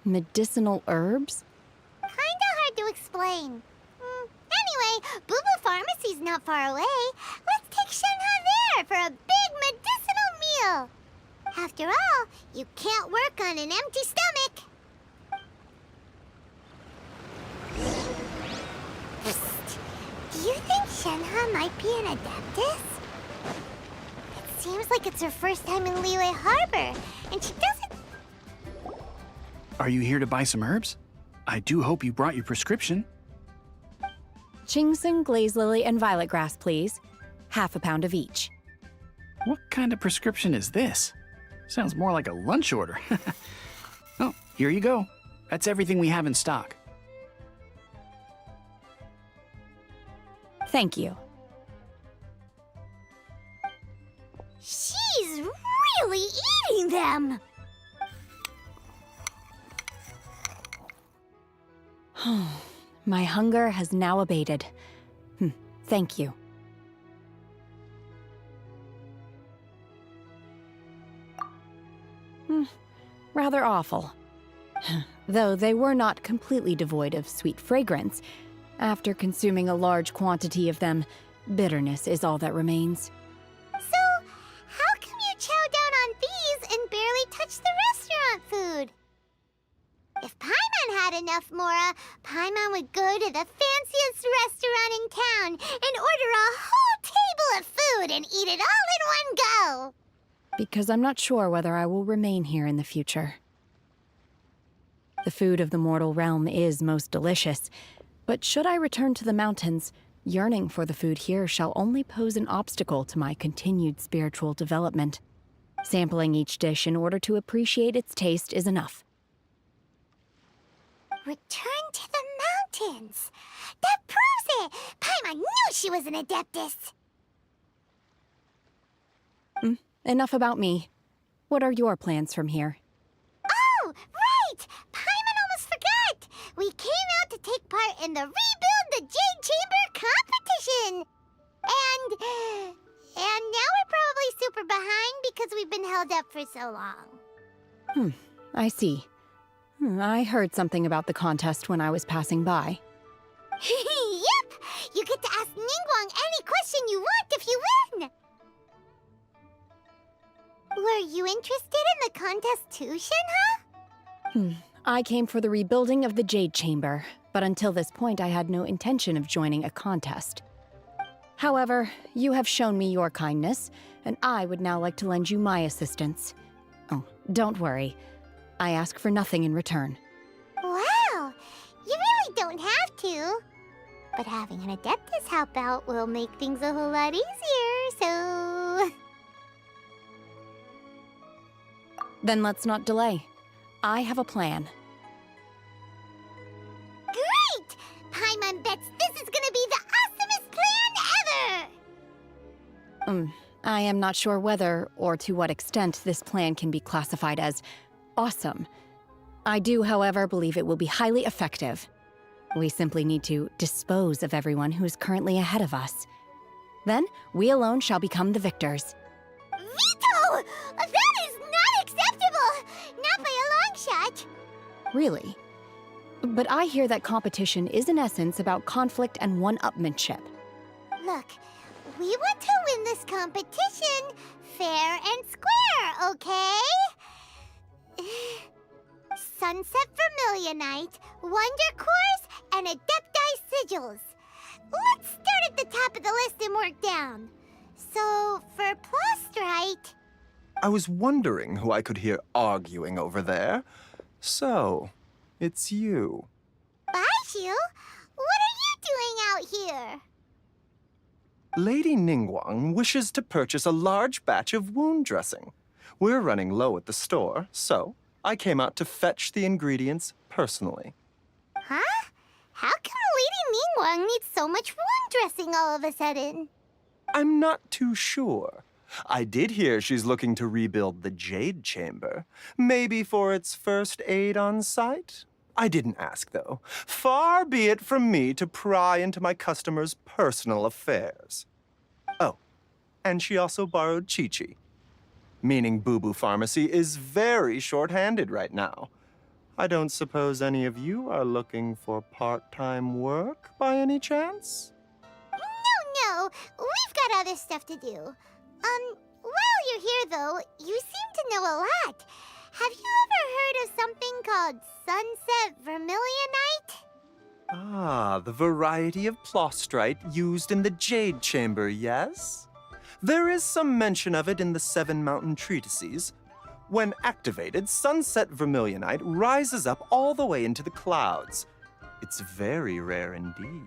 Medicinal herbs? Kinda hard to explain. Anyway, Booba Pharmacy's not far away. Let's take Shenhe there for a big medicinal meal. After all, you can't work on an empty stomach. Psst. Do you think Shenhe might be an Adeptus? It seems like it's her first time in Liyue Harbor, and she doesn't... Are you here to buy some herbs? I do hope you brought your prescription. Chingson, glaze lily, and violet grass, please. Half a pound of each. What kind of prescription is this? Sounds more like a lunch order. Oh, here you go. That's everything we have in stock. Thank you. She's really eating them! My hunger has now abated. Thank you. Rather awful. Though they were not completely devoid of sweet fragrance. After consuming a large quantity of them, bitterness is all that remains. So, how come you chow down on these and barely touch the restaurant food? If Paimon had enough, Mora, Paimon would go to the fanciest restaurant in town and order a whole table of food and eat it all in one go. Because I'm not sure whether I will remain here in the future. The food of the mortal realm is most delicious, but should I return to the mountains, yearning for the food here shall only pose an obstacle to my continued spiritual development. Sampling each dish in order to appreciate its taste is enough. Return to the mountains. That proves it. Paimon knew she was an Adeptus. Enough about me. What are your plans from here? Oh, right! Paimon almost forgot! We came out to take part in the Rebuild the Jade Chamber competition! And now we're probably super behind because we've been held up for so long. I see. I heard something about the contest when I was passing by. Yep! You get to ask Ningguang any question you want if you win! Were you interested in the contest too, Shenhe? I came for the rebuilding of the Jade Chamber, but until this point I had no intention of joining a contest. However, you have shown me your kindness, and I would now like to lend you my assistance. Oh, don't worry. I ask for nothing in return. Wow! You really don't have to. But having an Adeptus help out will make things a whole lot easier, so... Then let's not delay. I have a plan. Great! Paimon bets this is gonna be the awesomest plan ever! I am not sure whether or to what extent this plan can be classified as awesome. I do, however, believe it will be highly effective. We simply need to dispose of everyone who is currently ahead of us. Then, we alone shall become the victors. Veto! That is not acceptable! Not by a long shot! Really? But I hear that competition is in essence about conflict and one-upmanship. Look, we want to win this competition fair and square, okay? Sunset Vermilionite, Wonder Course, and Adepti sigils. Let's start at the top of the list and work down. So, for Plostrite... I was wondering who I could hear arguing over there. So, it's you. Baishu? What are you doing out here? Lady Ningguang wishes to purchase a large batch of wound dressing. We're running low at the store, so I came out to fetch the ingredients personally. Huh? How come Lady Ningguang needs so much wound dressing all of a sudden? I'm not too sure. I did hear she's looking to rebuild the Jade Chamber. Maybe for its first aid on site? I didn't ask, though. Far be it from me to pry into my customers' personal affairs. Oh, and she also borrowed Chi-Chi. Meaning Boo Boo Pharmacy is very short-handed right now. I don't suppose any of you are looking for part-time work by any chance? No, we've got other stuff to do. While you're here, though, you seem to know a lot. Have you ever heard of something called Sunset Vermilionite? Ah, the variety of plostrite used in the Jade Chamber, yes? There is some mention of it in the Seven Mountain Treatises. When activated, Sunset Vermilionite rises up all the way into the clouds. It's very rare indeed.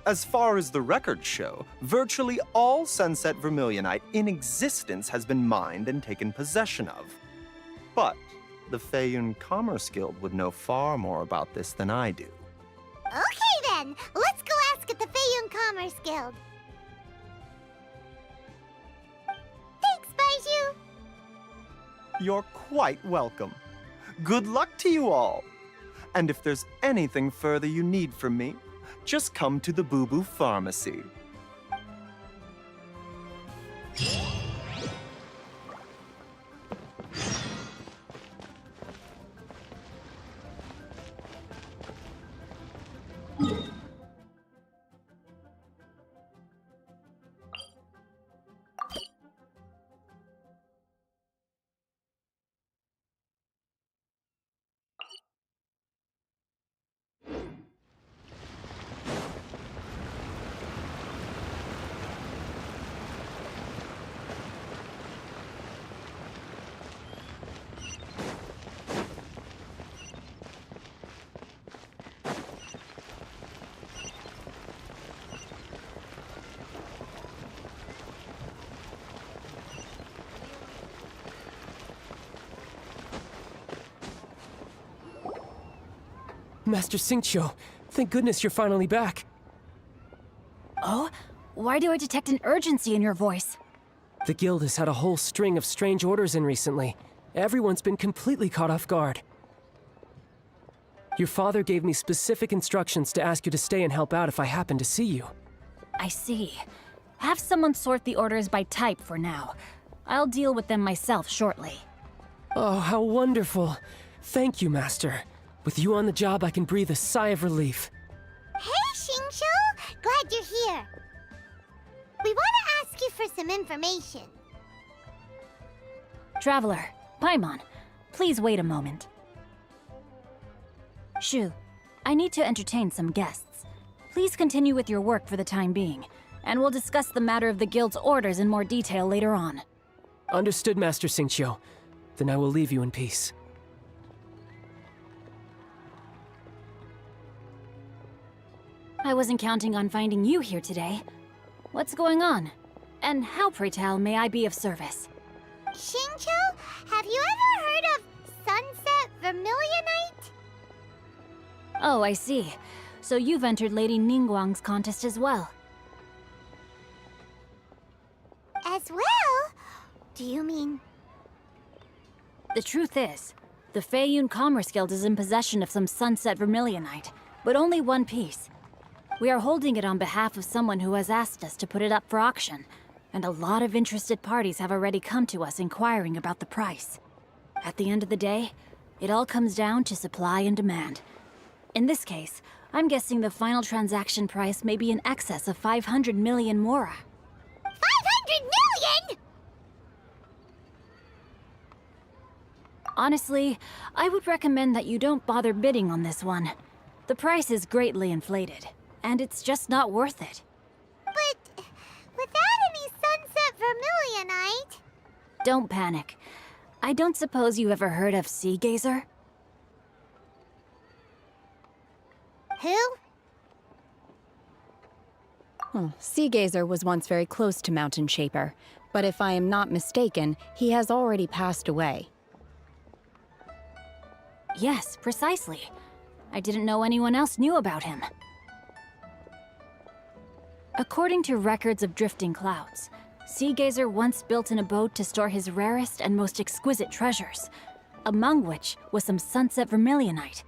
As far as the records show, virtually all Sunset Vermilionite in existence has been mined and taken possession of. But the Feiyun Commerce Guild would know far more about this than I do. Okay then, let's go ask at the Feiyun Commerce Guild. Thanks, Baishu. You're quite welcome. Good luck to you all. And if there's anything further you need from me, just come to the Boo Boo Pharmacy. Master Xingqiu, thank goodness you're finally back. Oh? Why do I detect an urgency in your voice? The guild has had a whole string of strange orders in recently. Everyone's been completely caught off guard. Your father gave me specific instructions to ask you to stay and help out if I happen to see you. I see. Have someone sort the orders by type for now. I'll deal with them myself shortly. Oh, how wonderful. Thank you, Master. With you on the job, I can breathe a sigh of relief. Hey, Xingqiu! Glad you're here. We want to ask you for some information. Traveler, Paimon, please wait a moment. Shu, I need to entertain some guests. Please continue with your work for the time being, and we'll discuss the matter of the guild's orders in more detail later on. Understood, Master Xingqiu. Then I will leave you in peace. I wasn't counting on finding you here today. What's going on? And how, pray tell, may I be of service? Xingqiu, have you ever heard of Sunset Vermilionite? Oh, I see. So you've entered Lady Ningguang's contest as well. As well? Do you mean... The truth is, the Feiyun Commerce Guild is in possession of some Sunset Vermilionite, but only one piece. We are holding it on behalf of someone who has asked us to put it up for auction, and a lot of interested parties have already come to us inquiring about the price. At the end of the day, it all comes down to supply and demand. In this case, I'm guessing the final transaction price may be in excess of 500 million mora. 500 million?! Honestly, I would recommend that you don't bother bidding on this one. The price is greatly inflated, and it's just not worth it. But without any sunset vermilionite... Don't panic. I don't suppose you ever heard of Sea Gazer? Who? Sea Gazer was once very close to Mountain Shaper, but if I am not mistaken, he has already passed away. Yes, precisely. I didn't know anyone else knew about him. According to records of drifting clouds, Sea Gazer once built an abode to store his rarest and most exquisite treasures, among which was some sunset vermilionite.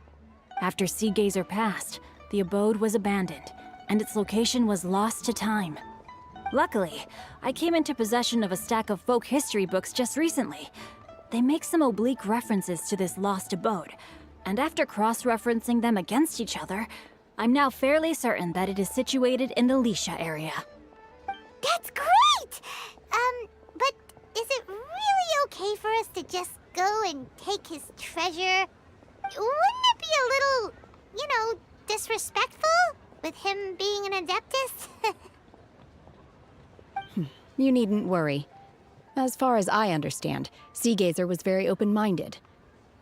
After Sea Gazer passed, the abode was abandoned, and its location was lost to time. Luckily, I came into possession of a stack of folk history books just recently. They make some oblique references to this lost abode, and after cross-referencing them against each other, I'm now fairly certain that it is situated in the Lisha area. That's great! But is it really okay for us to just go and take his treasure? Wouldn't it be a little, disrespectful? With him being an Adeptus? You needn't worry. As far as I understand, Sea Gazer was very open-minded.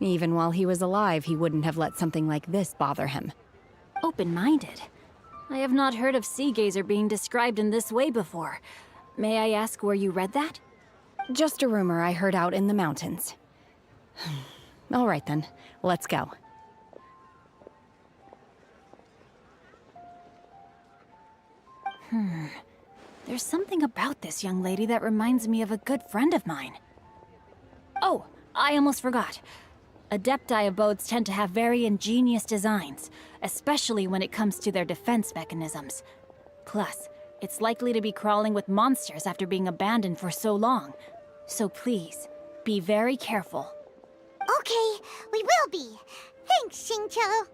Even while he was alive, he wouldn't have let something like this bother him. Open-minded? I have not heard of Sea Gazer being described in this way before. May I ask where you read that? Just a rumor I heard out in the mountains. All right then, let's go. There's something about this young lady that reminds me of a good friend of mine. Oh, I almost forgot. Adepti abodes tend to have very ingenious designs, especially when it comes to their defense mechanisms. Plus, it's likely to be crawling with monsters after being abandoned for so long. So please, be very careful. Okay, we will be. Thanks, Xingqiu.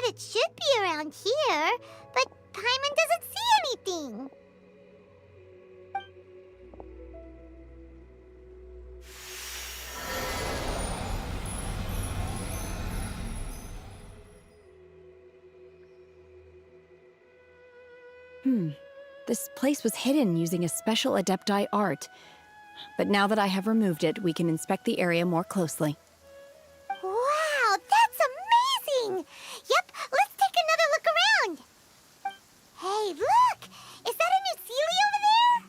It should be around here, but Paimon doesn't see anything. This place was hidden using a special Adepti art. But now that I have removed it, we can inspect the area more closely. Wow, that's amazing! Yep, let's take another look around. Hey, look! Is that a new Sealy over there?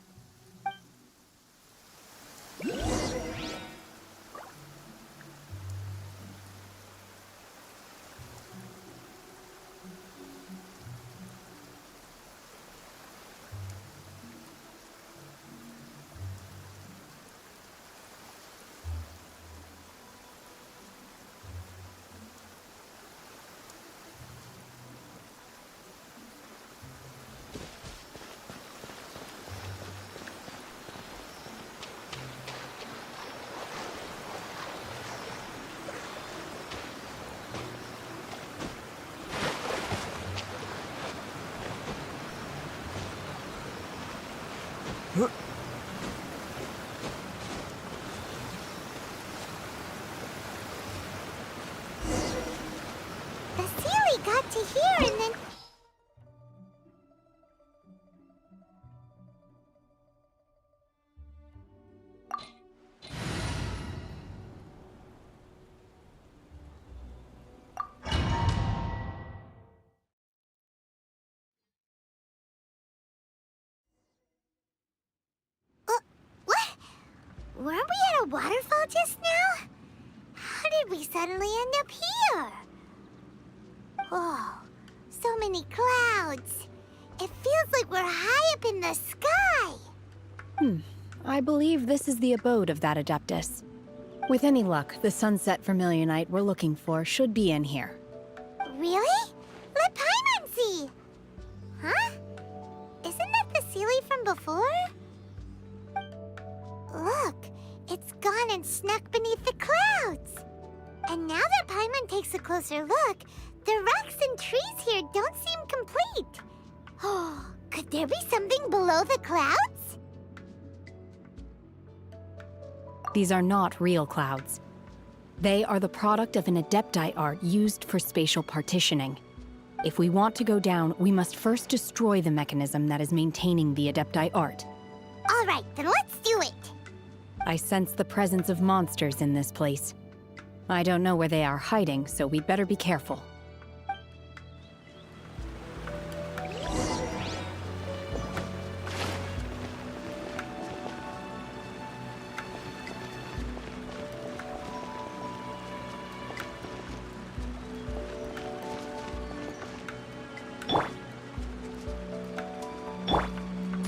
The Sealy got to here and then... weren't we at a waterfall just now? How did we suddenly end up here? Oh, so many clouds. It feels like we're high up in the sky. I believe this is the abode of that Adeptus. With any luck, the Sunset Vermilionite we're looking for should be in here. Really? Let Paimon see! Huh? Isn't that the Sealy from before? Look, it's gone and snuck beneath the clouds. And now that Paimon takes a closer look, the rocks and trees here don't seem complete. Oh, could there be something below the clouds? These are not real clouds. They are the product of an Adepti art used for spatial partitioning. If we want to go down, we must first destroy the mechanism that is maintaining the Adepti art. All right, then let's do it. I sense the presence of monsters in this place. I don't know where they are hiding, so we'd better be careful.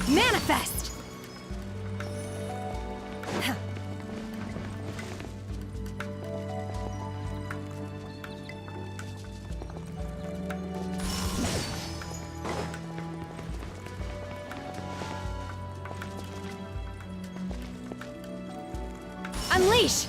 Manifest! Unleash!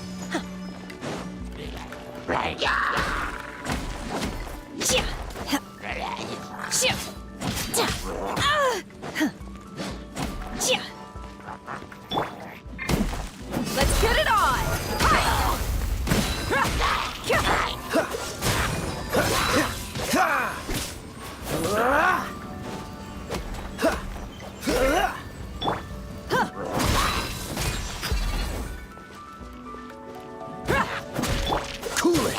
Let's get it on! Cool it!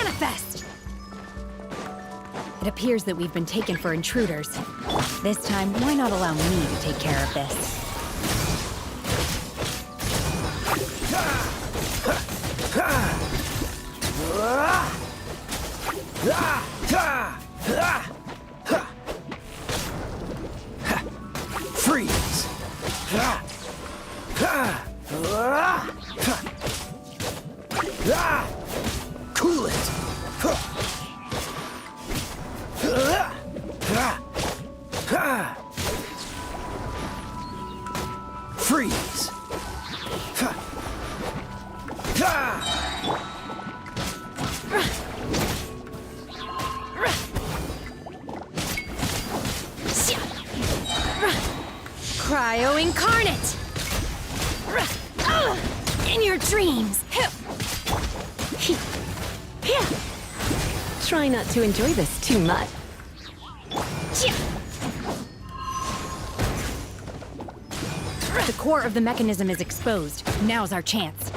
Manifest! It appears that we've been taken for intruders. This time, why not allow me to take care of this? Freeze! Cool it! Freeze! Cryo Incarnate! In your dreams! Try not to enjoy this too much. The core of the mechanism is exposed. Now's our chance.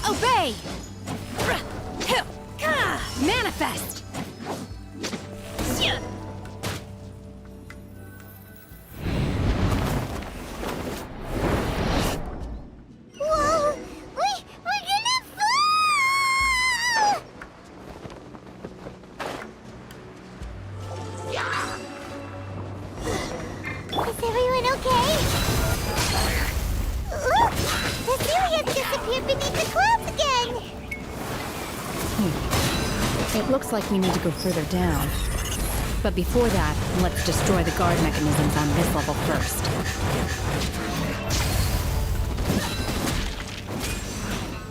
Obey! Manifest! Whoa! We're gonna fall! Is everyone okay? Look! The Celians disappeared beneath the clouds again! It looks like we need to go further down. But before that, let's destroy the guard mechanisms on this level first.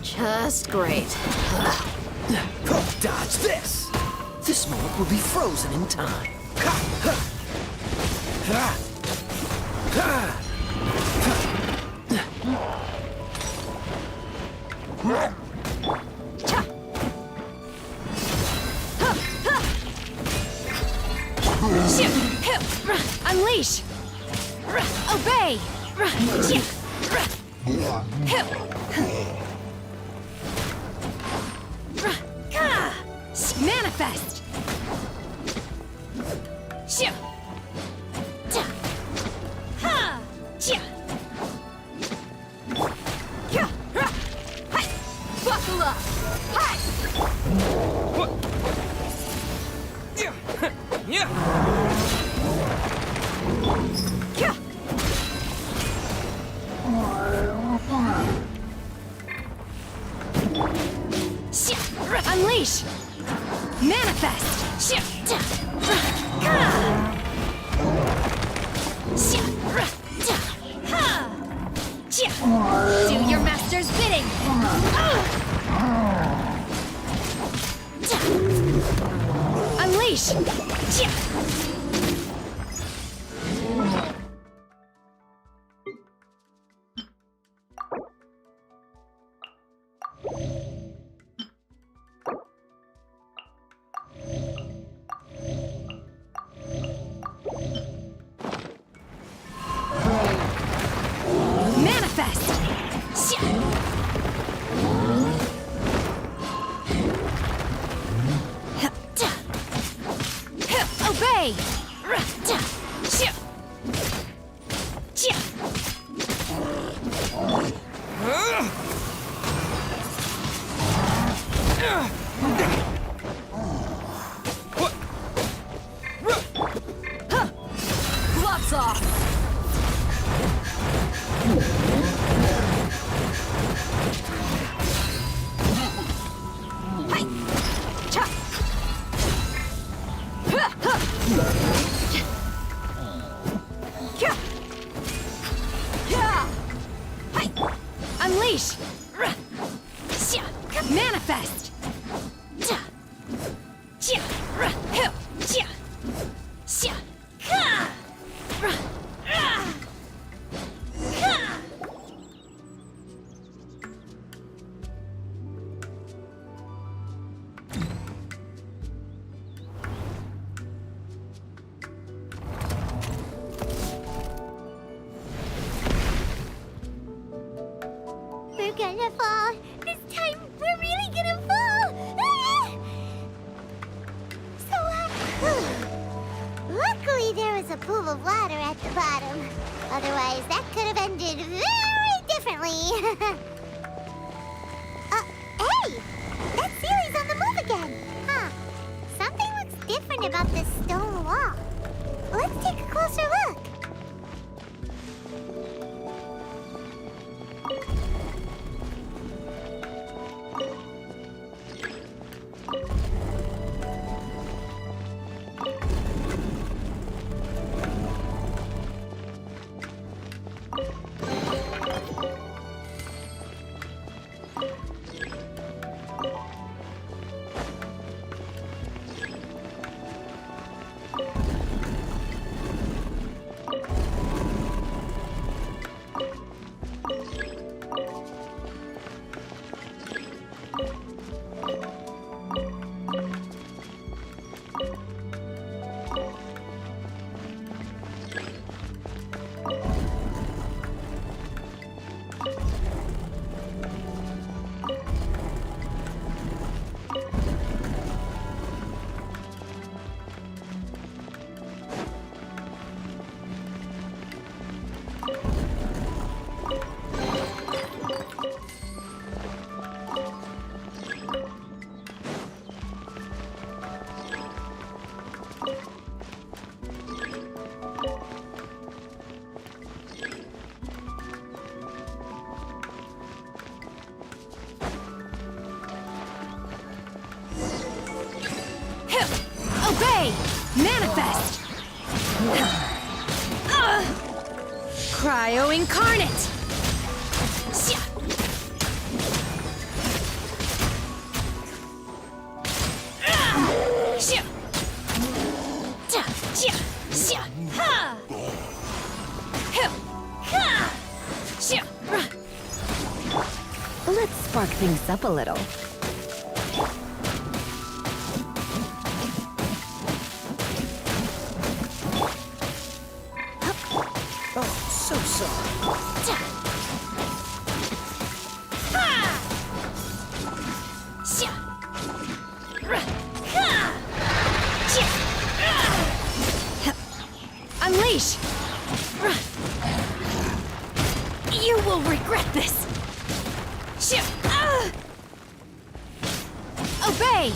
Just great. Dodge this! This moment will be frozen in time. Unleash! Obey! Manifest! Buckle up! Unleash! Manifest! Do your master's bidding! Unleash! Manifest! Obey! Gloves off! Unleash! Manifest! gonna fall. This time, we're really gonna fall. Ah! Luckily, there was a pool of water at the bottom. Otherwise, that could have ended very differently. Hey! That Sealy's on the move again. Huh. Something looks different about this stone wall. Let's take a closer look. Obey! Manifest! Cryo Incarnate! Let's spark things up a little. So sorry. Unleash! You will regret this! Obey!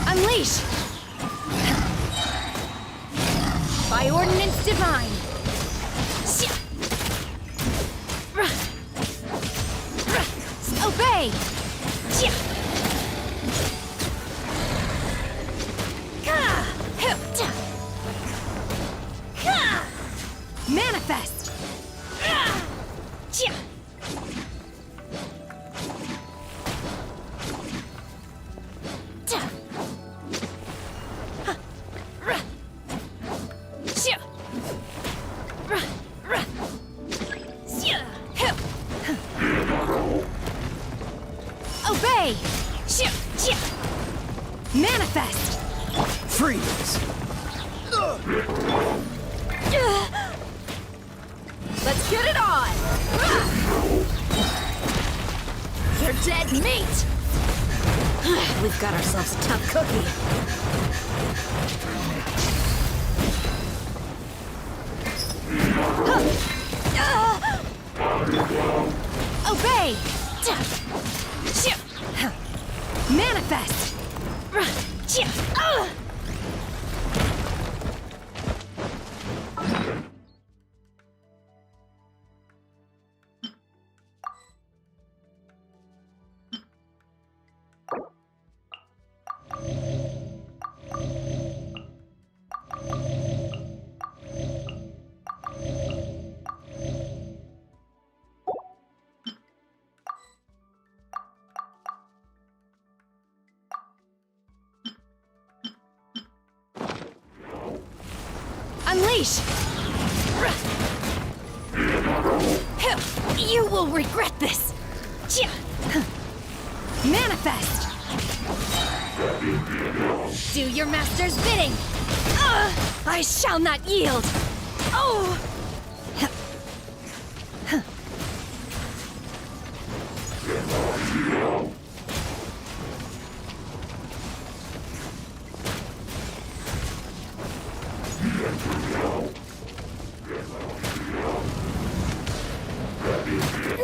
Unleash! By ordinance divine! Obey! Manifest! Obey! Manifest! Freeze! Let's get it on! You're dead meat! We've got ourselves a tough cookie. Obey! Manifest! Unleash! You will regret this! Manifest! Do your master's bidding! I shall not yield! Oh!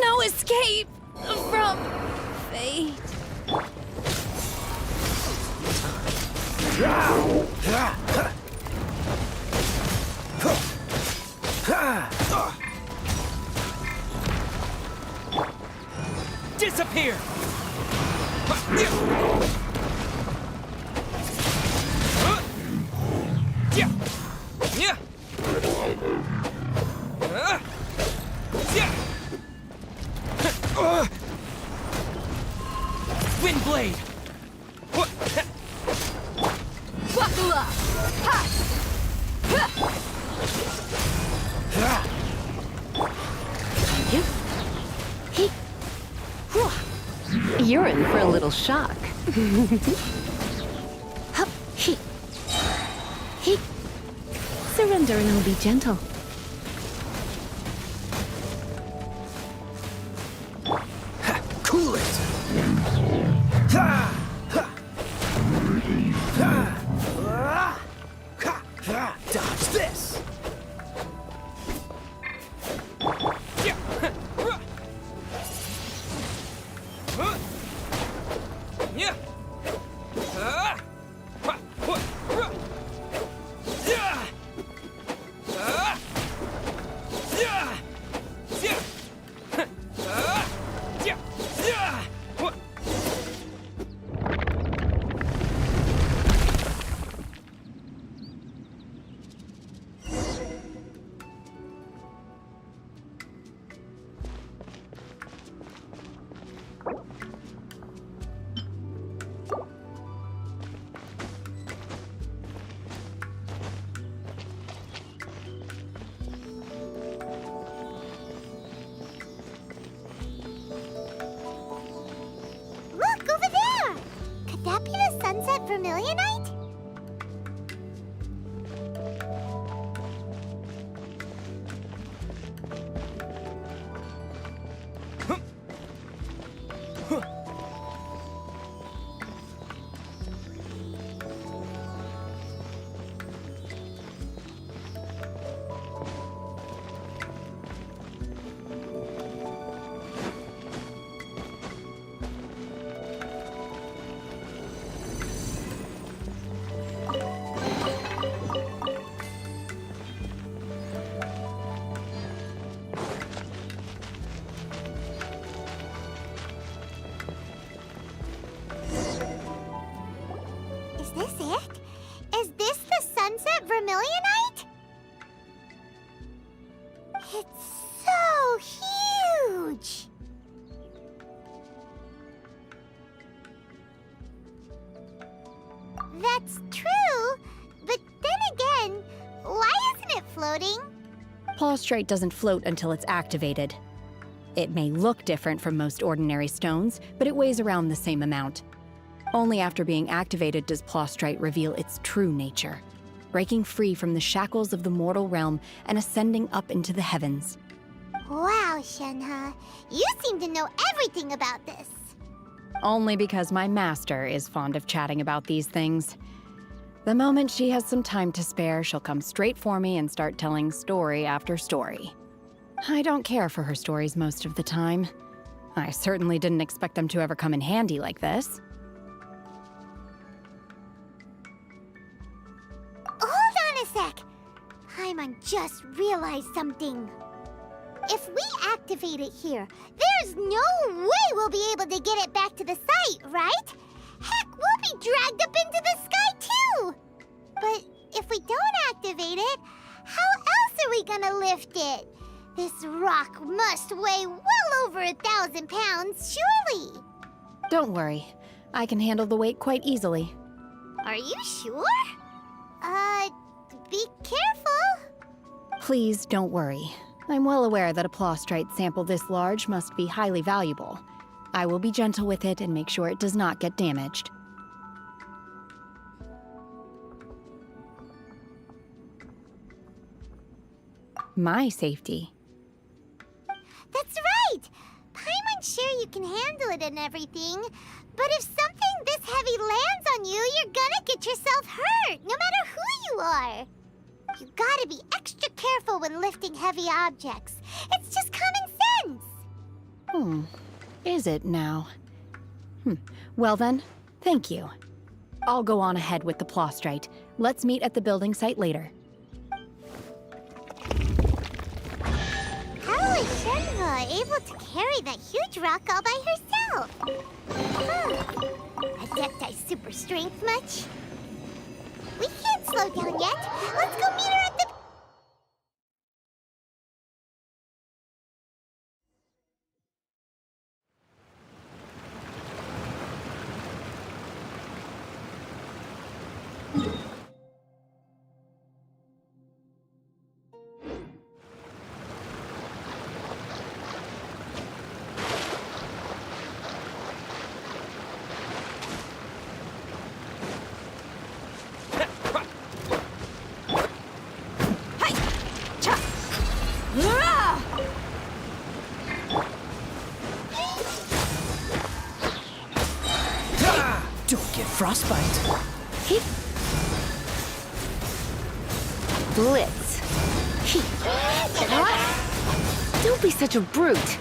No escape from fate. Disappear! Windblade! Buckle up! Ha! You're in for a little shock. Surrender and I'll be gentle. Cool it! Dodge this! Look, over there! Could that be the Sunset Vermilionite? Is this it? Is this the Sunset Vermilionite? It's so huge! That's true, but then again, why isn't it floating? Plaustrite doesn't float until it's activated. It may look different from most ordinary stones, but it weighs around the same amount. Only after being activated does Plaustrite reveal its true nature, breaking free from the shackles of the mortal realm and ascending up into the heavens. Wow, Shenhe, you seem to know everything about this. Only because my master is fond of chatting about these things. The moment she has some time to spare, she'll come straight for me and start telling story after story. I don't care for her stories most of the time. I certainly didn't expect them to ever come in handy like this. Hold on a sec. Paimon just realized something. If we activate it here, there's no way we'll be able to get it back to the site, right? Heck, we'll be dragged up into the sky too! But if we don't activate it, how else are we gonna lift it? This rock must weigh well over 1,000 pounds, surely! Don't worry. I can handle the weight quite easily. Are you sure? Be careful! Please don't worry. I'm well aware that a Plaustrite sample this large must be highly valuable. I will be gentle with it and make sure it does not get damaged. My safety. That's right! Paimon's sure you can handle it and everything, but if something this heavy lands on you, you're gonna get yourself hurt, no matter who you are. You gotta be extra careful when lifting heavy objects. It's just common sense. Is it now? Well then, thank you. I'll go on ahead with the Plostrite. Let's meet at the building site later. How is Shenhe able to carry that huge rock all by herself? Adepti super strength much? We can't slow down yet. Let's go meet her at the... Don't get frostbite. Blitz. Don't be such a brute.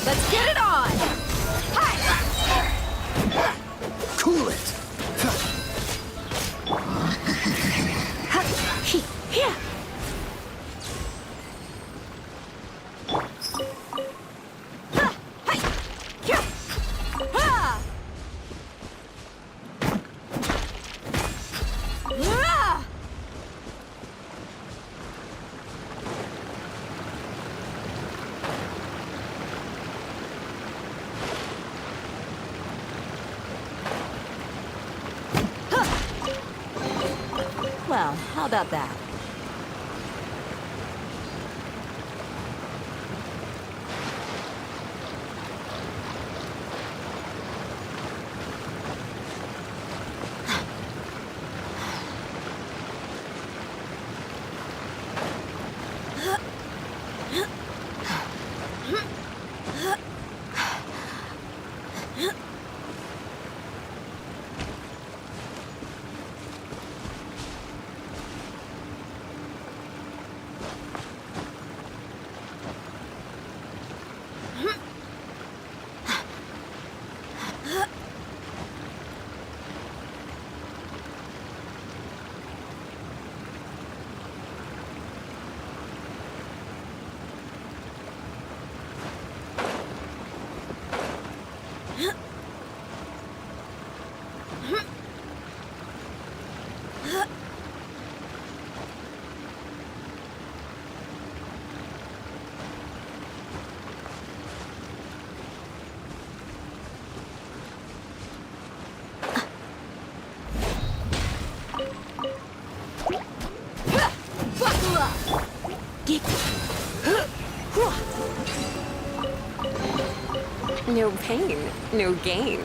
Let's get it on! Cool it. Well, how about that? No pain, no gain.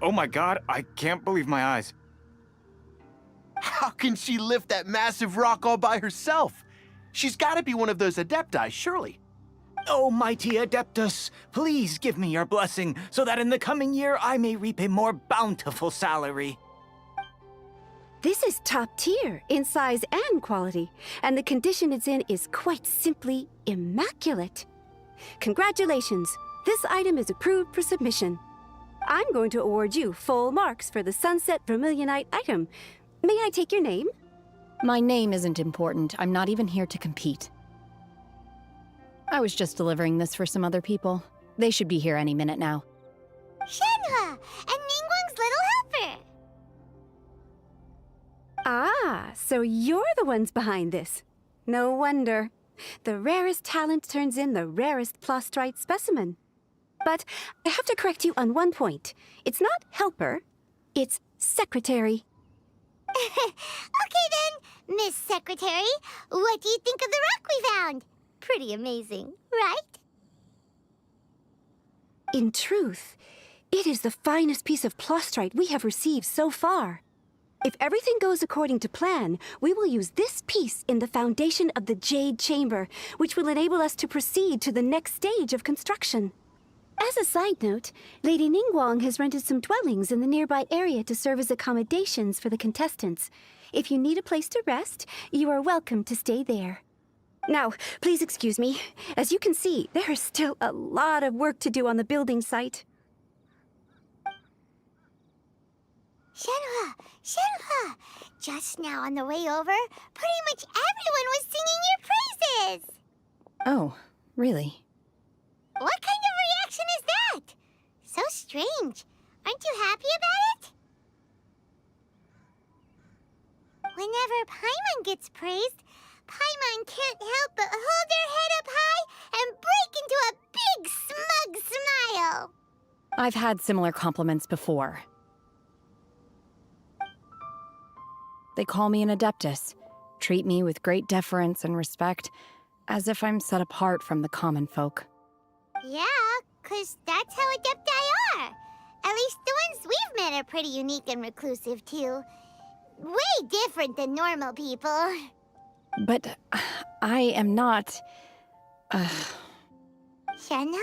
Oh my god, I can't believe my eyes. How can she lift that massive rock all by herself? She's gotta be one of those Adepti, surely. Oh, mighty Adeptus, please give me your blessing so that in the coming year I may reap a more bountiful salary. This is top tier in size and quality, and the condition it's in is quite simply immaculate. Congratulations, this item is approved for submission. I'm going to award you full marks for the Sunset Vermilionite item. May I take your name? My name isn't important. I'm not even here to compete. I was just delivering this for some other people. They should be here any minute now. Shenhua, and Ningguang's little helper. Ah, so you're the ones behind this. No wonder. The rarest talent turns in the rarest plostrite specimen. But I have to correct you on one point. It's not helper, it's secretary. Okay then, Miss Secretary, what do you think of the rock we found? Pretty amazing, right? In truth, it is the finest piece of plostrite we have received so far. If everything goes according to plan, we will use this piece in the foundation of the Jade Chamber, which will enable us to proceed to the next stage of construction. As a side note, Lady Ningguang has rented some dwellings in the nearby area to serve as accommodations for the contestants. If you need a place to rest, you are welcome to stay there. Now, please excuse me. As you can see, there is still a lot of work to do on the building site. Shenhua! Just now on the way over, pretty much everyone was singing your praises! Oh, really? What kind of reaction is that? So strange. Aren't you happy about it? Whenever Paimon gets praised, Paimon can't help but hold her head up high and break into a big smug smile. I've had similar compliments before. They call me an Adeptus, treat me with great deference and respect, as if I'm set apart from the common folk. Yeah, 'cause that's how Adepti are. At least the ones we've met are pretty unique and reclusive, too. Way different than normal people. But I am not... Shenhua?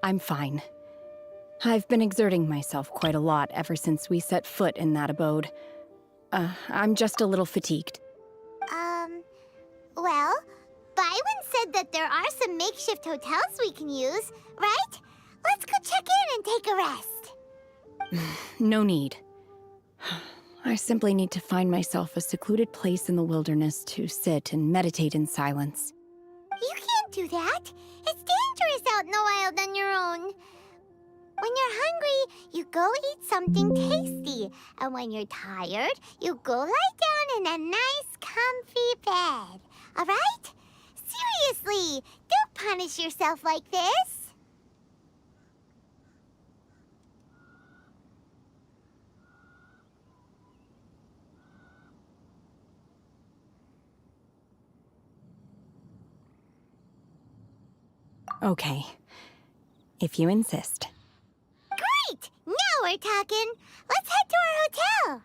I'm fine. I've been exerting myself quite a lot ever since we set foot in that abode. I'm just a little fatigued. Well, Byron said that there are some makeshift hotels we can use, right? Let's go check in and take a rest. No need. I simply need to find myself a secluded place in the wilderness to sit and meditate in silence. You can't do that. It's dangerous out in the wild on your own. When you're hungry, you go eat something tasty. And when you're tired, you go lie down in a nice, comfy bed. All right? Seriously, don't punish yourself like this. Okay, if you insist. Great! Now we're talking. Let's head to our hotel.